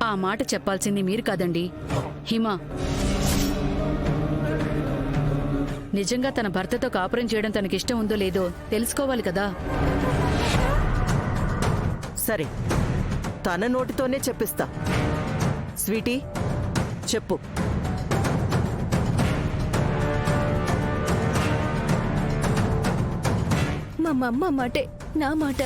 ఆ మాట చెప్పాల్సింది మీరు కాదండి, హిమా. నిజంగా తన భర్తతో కాపురం చేయడం తనకిష్టం ఉందో లేదో తెలుసుకోవాలి కదా. సరే, తన నోటితోనే చెప్పిస్తా. స్వీటీ, చెప్పు. మా అమ్మ మాటే నా మాట.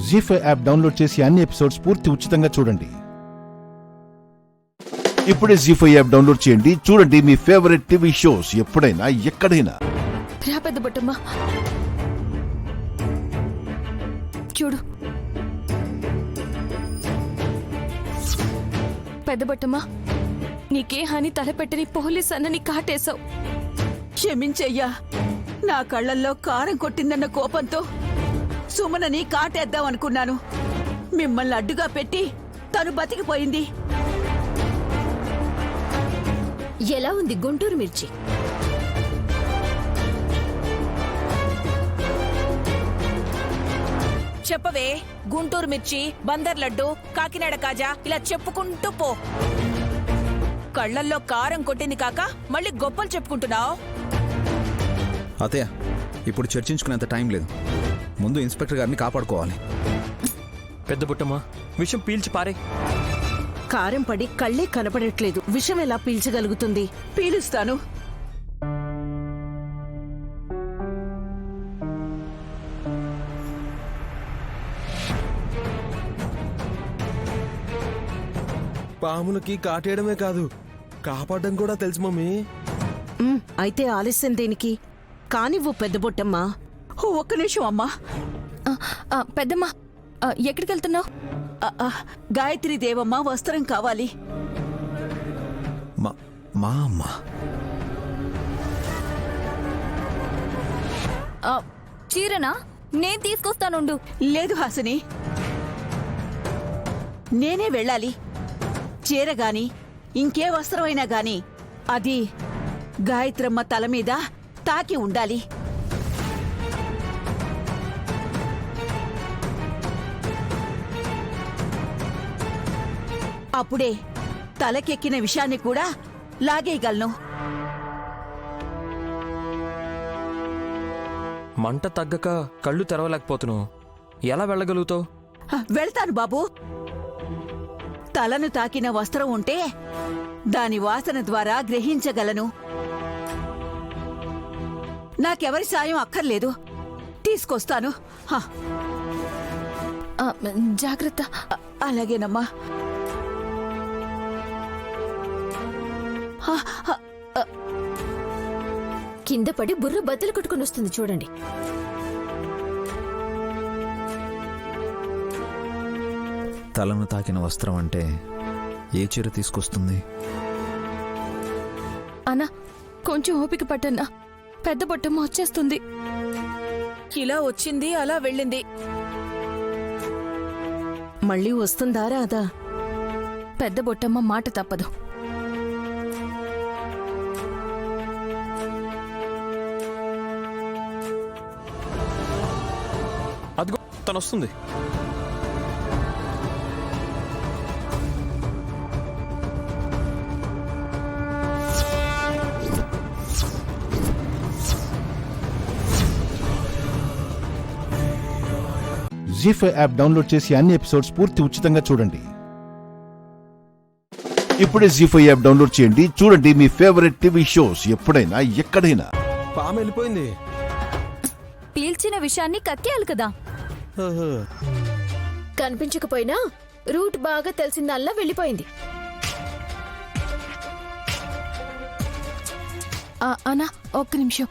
జీ5 యాప్ డౌన్లోడ్ చేసి అన్ని ఎపిసోడ్స్ పూర్తి ఉచితంగా చూడండి. ఇప్పుడే జీ5 యాప్ డౌన్లోడ్ చేయండి. చూడండి మీ ఫేవరెట్ టీవీ షోస్ ఎప్పుడైనా ఎక్కడైనా. పెద్ద బొట్టమ్మా, చూడు. పెద్ద బొట్టమ్మా, నీకే హాని తలపెట్టని పోలీస్ అన్నని కాటేశావు. క్షమించయ్యా, నా కళ్ళల్లో కారం కొట్టిందన్న కోపంతో సుమనని కాటేద్దాం అనుకున్నాను. మిమ్మల్ని అడ్డుగా పెట్టి తను బతికిపోయింది. ఎలా ఉంది గుంటూరు మిర్చి? చెప్పవే, గుంటూరు మిర్చి, బందర్ లడ్డు, కాకినాడ కాజా, ఇలా చెప్పుకుంటూ పో. కళ్ళల్లో కారం కొట్టింది కాక మళ్ళీ గొప్పలు చెప్పుకుంటున్నావు. అతయ్య, ఇప్పుడు చర్చించుకునేంత టైం లేదు. ముందు ఇన్స్పెక్టర్ గారిని కాపాడుకోవాలి. పెద్ద బుట్టమ్మా, విషం పీల్చి పారే. కారం పడి కళ్ళే కనపడట్లేదు, విషం ఎలా పీల్చగలుగుతుంది? పీలుస్తాను. పాములకి కాటేయడమే కాదు, కాపాడడం కూడా తెలుసు మమ్మీ. అయితే ఆలస్యం దేనికి? కానివ్వు పెద్దబొట్టమ్మా. ఒక్క నిమిషం అమ్మా. పెద్దమ్మా, ఎక్కడికి వెళ్తున్నావు? గాయత్రి దేవమ్మ వస్త్రం కావాలి. మా అమ్మ. చీరనా? నేను తీసుకొస్తానుండు. లేదు హాసిని, నేనే వెళ్ళాలి. చీర గాని ఇంకే వస్త్రమైనా గాని అది గాయత్రమ్మ తల మీద తాకి ఉండాలి. అప్పుడే తలకెక్కిన విషయాన్ని కూడా లాగేయగలను. మంట తగ్గక కళ్ళు తెరవలేకపోతున్నావు, ఎలా వెళ్ళగలుగుతావు? వెళ్తాను బాబు. తలను తాకిన వస్త్రం ఉంటే దాని వాసన ద్వారా గ్రహించగలను. నాకెవరి సాయం అక్కర్లేదు, తీసుకొస్తాను. జాగ్రత్త. అలాగేనమ్మా. కింద పడి బుర్ర బద్దలు కొట్టుకుని వస్తుంది చూడండి. తలను తాకిన వస్త్రం అంటే ఏ చీర తీసుకొస్తుంది? అన్నా కొంచెం ఓపిక పట్టన్నా, పెద్ద బొట్టమ్మ వచ్చేస్తుంది. ఇలా వచ్చింది అలా వెళ్ళింది. మళ్ళీ వస్తుందా రాదా? పెద్ద బొట్టమ్మ మాట తప్పదు. అదిగో తను వస్తుంది. జీ5 యాప్ డౌన్లోడ్ చేసి అన్ని ఎపిసోడ్స్ పూర్తి ఉచితంగా చూడండి. ఇప్పుడే జీ5 యాప్ డౌన్లోడ్ చేయండి, చూడండి మీ ఫేవరెట్ టీవీ షోస్ ఎప్పుడైనా ఎక్కడైనా. పాము వెళ్ళిపోయింది. పీల్చిన విషయాన్ని కక్కేయాలి కదా. కనిపించకపోయినా రూట్ బాగా తెలిసిందల్లా వెళ్ళిపోయింది. అన్నా ఒక్క నిమిషం.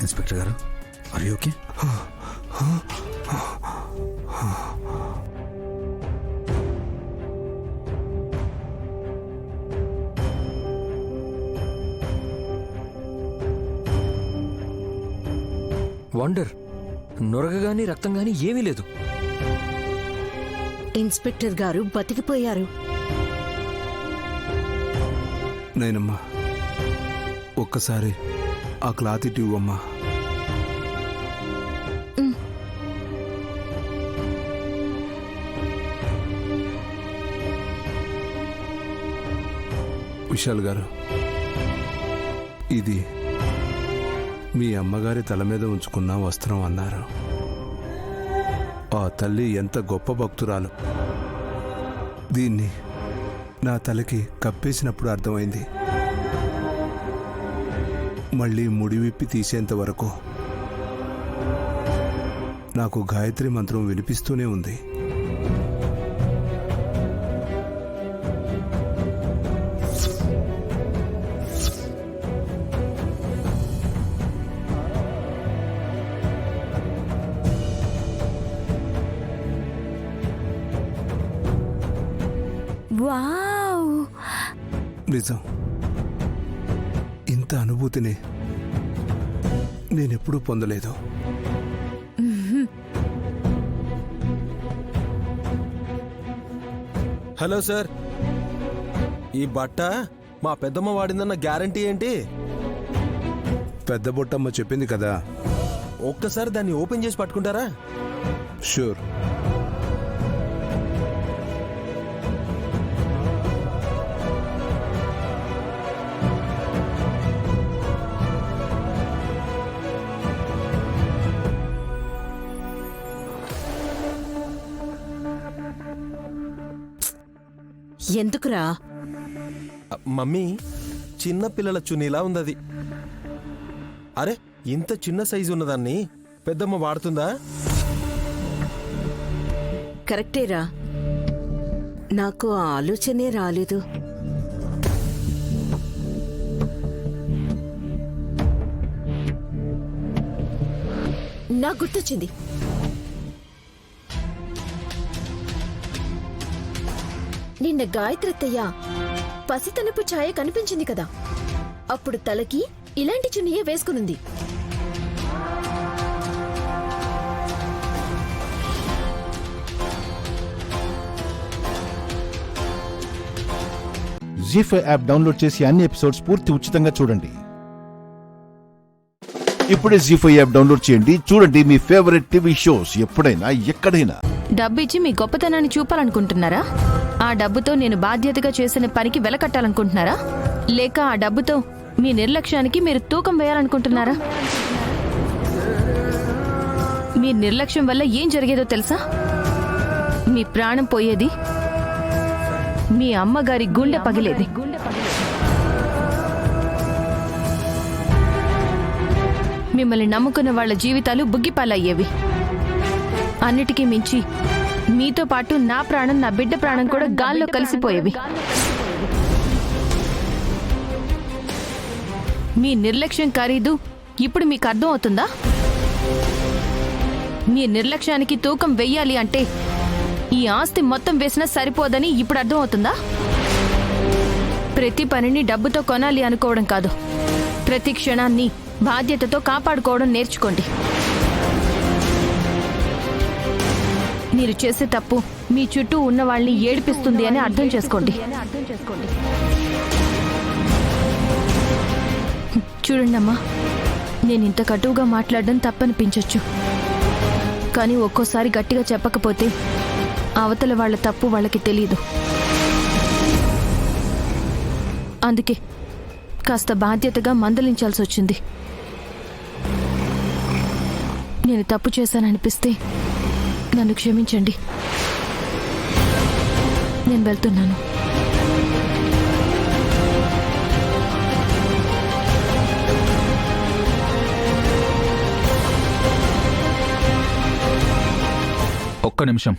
ఇన్స్పెక్టర్ గారు, ఆర్ యు ఓకే? వండర్, నొరగగాని రక్తం గాని ఏమీ లేదు. ఇన్స్పెక్టర్ గారు బతికిపోయారు. నేనమ్మా, ఒక్కసారి ఆ క్లాత్ ఇటు ఇవ్వమ్మా. విశాల్ గారు, ఇది మీ అమ్మగారి తల మీద ఉంచుకున్న వస్త్రం అన్నారు. ఆ తల్లి ఎంత గొప్ప భక్తురాలు. దీన్ని నా తలకి కప్పేసినప్పుడు అర్థమైంది. మళ్ళీ ముడి విప్పి తీసేంత వరకు నాకు గాయత్రి మంత్రం వినిపిస్తూనే ఉంది. వావ్, నిజం, ఇంత అనుభూతిని నేనెప్పుడూ పొందలేదు. హలో సార్, ఈ బట్ట మా పెద్దమ్మ వాడిందన్న గ్యారంటీ ఏంటి? పెద్ద బొట్టమ్మ చెప్పింది కదా. ఒక్కసారి దాన్ని ఓపెన్ చేసి పట్టుకుంటారా? షూర్. ఎందుకురా? మమ్మీ, చిన్న పిల్లల చున్నీలా ఉందది. అరే, ఇంత చిన్న సైజు ఉన్నదాన్ని పెద్దమ్మ వాడుతుందా? కరెక్టేరా, నాకు ఆ ఆలోచనే రాలేదు. నాకు గుర్తొచ్చింది. నిన్న గాయత్రత్తయ్య పసితనపు ఛాయ కనిపించింది కదా, అప్పుడు తలకి ఇలాంటి చున్నీయే వేసుకునుంది. జీ5 యాప్ డౌన్లోడ్ చేసి అన్ని ఎపిసోడ్స్ పూర్తి ఉచితంగా చూడండి. ఇప్పుడే జీ5 యాప్ డౌన్లోడ్ చేయండి, చూడండి మీ ఫేవరెట్ టీవీ షోస్ ఎప్పుడైనా ఎక్కడైనా. డబ్బిచ్చి మీ గొప్పతనాన్ని చూపాలనుకుంటున్నారా? ఆ డబ్బుతో నేను బాధ్యతగా చేసిన పనికి వెలకట్టాలనుకుంటున్నారా? లేక ఆ డబ్బుతో మీ నిర్లక్ష్యానికి మీరు తూకం వేయాలనుకుంటున్నారా? మీ నిర్లక్ష్యం వల్ల ఏం జరిగేదో తెలుసా? మీ ప్రాణం పోయేది, మీ అమ్మగారి గుండె పగిలేది. మిమ్మల్ని నమ్ముకున్న వాళ్ళ జీవితాలు బుగ్గిపాలయ్యేవి. అన్నిటికీ మించి మీతో పాటు నా ప్రాణం, నా బిడ్డ ప్రాణం కూడా గాల్లో కలిసిపోయేవి. మీ నిర్లక్ష్యం ఖరీదు ఇప్పుడు మీకు అర్థం అవుతుందా? మీ నిర్లక్ష్యానికి తూకం వెయ్యాలి అంటే ఈ ఆస్తి మొత్తం వేసినా సరిపోదని ఇప్పుడు అర్థం అవుతుందా? ప్రతి పనిని డబ్బుతో కొనాలి అనుకోవడం కాదు, ప్రతి క్షణాన్ని బాధ్యతతో కాపాడుకోవడం నేర్చుకోండి. మీరు చేసే తప్పు మీ చుట్టూ ఉన్న వాళ్ళని ఏడిపిస్తుంది అని అర్థం చేసుకోండి. చూడండమ్మా, నేను ఇంత కటువుగా మాట్లాడడం తప్పనిపించొచ్చు, కానీ ఒక్కోసారి గట్టిగా చెప్పకపోతే అవతల వాళ్ళ తప్పు వాళ్ళకి తెలీదు. అందుకే కాస్త బాధ్యతగా మందలించాల్సి వచ్చింది. నేను తప్పు చేశాననిపిస్తే నన్ను క్షమించండి. నేను వెళ్తున్నాను. ఒక్క నిమిషం.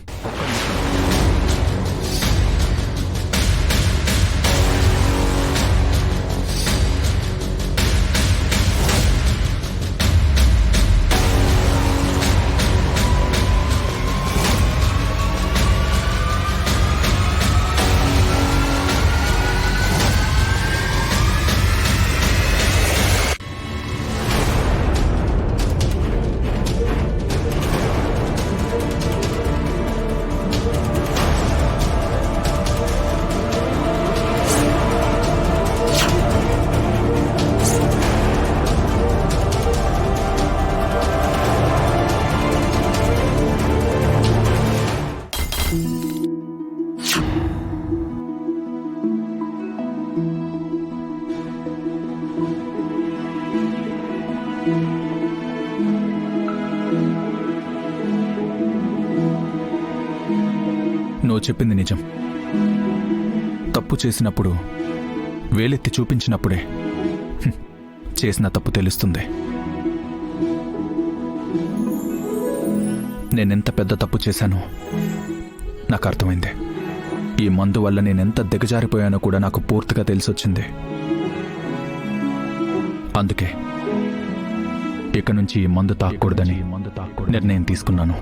నువ్వు చెప్పింది నిజం. తప్పు చేసినప్పుడు వేలెత్తి చూపించినప్పుడే చేసిన తప్పు తెలుస్తుంది. నేనెంత పెద్ద తప్పు చేశానో నాకు అర్థమైంది. ఈ మందు వల్ల నేనెంత దిగజారిపోయానో కూడా నాకు పూర్తిగా తెలిసొచ్చింది. అందుకే ఇక నుంచి ఈ మందు తాగకూడదని నిర్ణయం తీసుకున్నాను.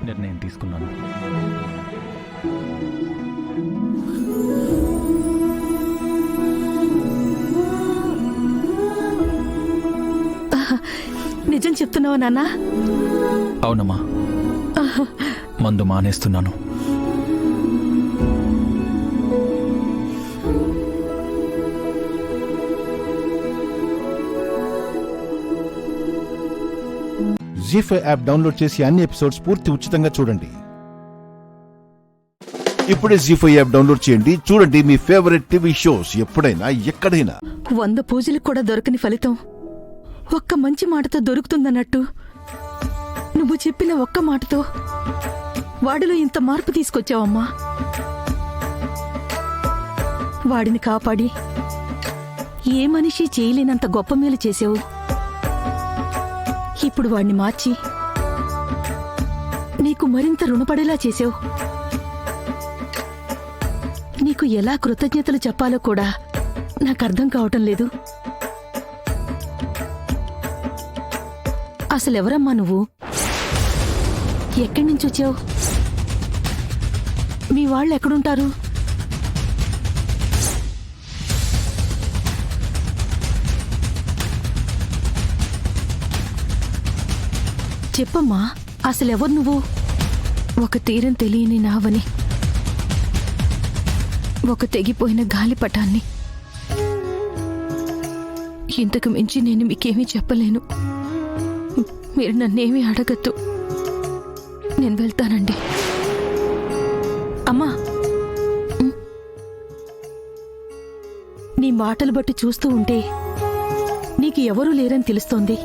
నిజం చెప్తున్నావా నాన్నా? అవునమ్మా, మందు మానేస్తున్నాను. జీ5 యాప్ డౌన్లోడ్ చేసి అన్ని ఎపిసోడ్స్ పూర్తి ఉచితంగా చూడండి. ఇప్పుడే జీ5 యాప్ డౌన్లోడ్ చేయండి. చూడండి మీ ఫేవరెట్ టీవీ షోస్ ఎప్పుడైనా ఎక్కడైనా. 100 పూజలకు కూడా దొరకని ఫలితం ఒక్క మంచి మాటతో దొరుకుతుందన్నట్టు నువ్వు చెప్పిన ఒక్క మాటతో వాడిలో ఇంత మార్పు తీసుకొచ్చావమ్మా. వాడిని కాపాడి ఏ మనిషి చేయలేనంత గొప్ప మేలు చేసావు. ఇప్పుడు వాడిని మార్చి నీకు మరింత రుణపడేలా చేసావు. నీకు ఎలా కృతజ్ఞతలు చెప్పాలో కూడా నాకు అర్థం కావటం లేదు. అసలెవరమ్మా నువ్వు? ఎక్కడి నుంచి వచ్చావు? మీ వాళ్ళు ఎక్కడుంటారు? చెప్పమ్మా, అసలెవరు నువ్వు? ఒక తీరం తెలియని నావని, ఒక తెగిపోయిన గాలిపటాన్ని. ఇంతకు మించి నేను మీకేమీ చెప్పలేను. మీరు నన్నేమీ అడగద్దు. నేను వెళ్తానండి. అమ్మా, నీ మాటలు బట్టి చూస్తూ ఉంటే నీకు ఎవరూ లేరని తెలుస్తోంది.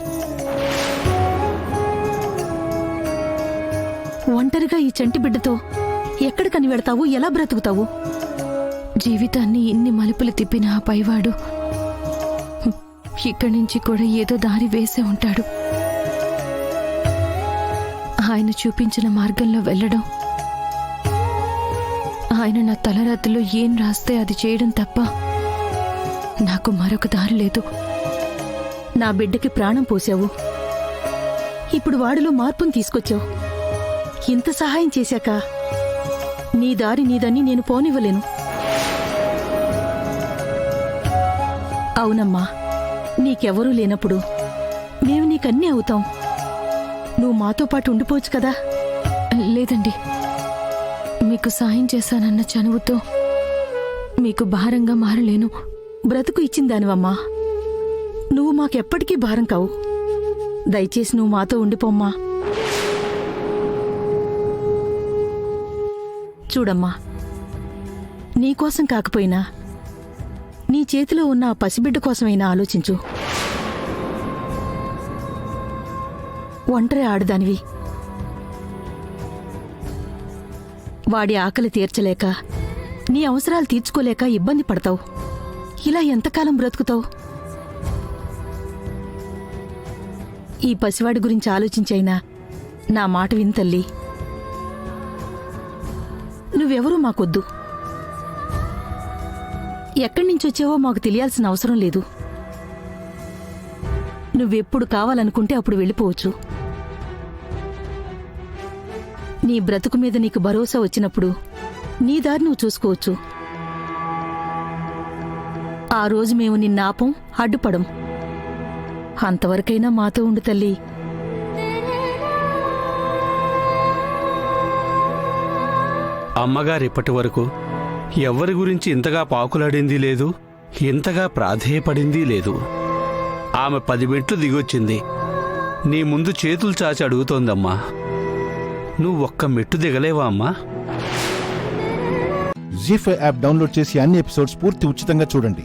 ఒంటరిగా ఈ చంటి బిడ్డతో ఎక్కడికని వెడతావు? ఎలా బ్రతుకుతావు? జీవితాన్ని ఇన్ని మలుపులు తిప్పిన ఆ పైవాడు ఇక్కడి నుంచి కూడా ఏదో దారి వేసే ఉంటాడు. ఆయన చూపించిన మార్గంలో వెళ్ళడం, ఆయన నా తలరాత్రిలో ఏం రాస్తే అది చేయడం తప్ప నాకు మరొక దారి లేదు. నా బిడ్డకి ప్రాణం పోసావు, ఇప్పుడు వాడిలో మార్పును తీసుకొచ్చావు. ఇంత సహాయం చేశాక నీ దారి నీదని నేను పోనివ్వలేను. అవునమ్మా, నీకెవరూ లేనప్పుడు మేము నీకన్నీ అవుతాం. నువ్వు మాతో పాటు ఉండిపోవచ్చు కదా. లేదండి, మీకు సాయం చేశానన్న చనువుతో మీకు భారంగా మారలేను. బ్రతుకు ఇచ్చిందానివమ్మా, నువ్వు మాకెప్పటికీ భారం కావు. దయచేసి నువ్వు మాతో ఉండిపోమ్మా. చూడమ్మా, నీకోసం కాకపోయినా నీ చేతిలో ఉన్న ఆ పసిబిడ్డ కోసమైనా ఆలోచించు. ఒంటరి ఆడదానివి, వాడి ఆకలి తీర్చలేక, నీ అవసరాలు తీర్చుకోలేక ఇబ్బంది పడతావు. ఇలా ఎంతకాలం బ్రతుకుతావు? ఈ పసివాడి గురించి ఆలోచించైనా నా మాట విని తల్లి. నువ్వెవరూ మాకొద్దు. ఎక్కడి నుంచి వచ్చావో మాకు తెలియాల్సిన అవసరం లేదు. నువ్వెప్పుడు కావాలనుకుంటే అప్పుడు వెళ్ళిపోవచ్చు. నీ బ్రతుకు మీద నీకు భరోసా వచ్చినప్పుడు నీ దారి నువ్వు చూసుకోవచ్చు. ఆ రోజు మేము నిన్నాపం, అడ్డుపడం. అంతవరకైనా మాతో ఉండు తల్లి. అమ్మగారు ఇప్పటి వరకు ఎవరి గురించి ఇంతగా పాకులాడింది లేదు, ఇంతగా ప్రాధేయపడింది లేదు. ఆమె 10 మెట్లు దిగొచ్చింది, నీ ముందు చేతులు చాచి అడుగుతోందమ్మా. నువ్వు ఒక్క మెట్టు దిగలేవా అమ్మా? జీ5 యాప్ డౌన్లోడ్ చేసి అన్ని ఎపిసోడ్స్ పూర్తి ఉచితంగా చూడండి.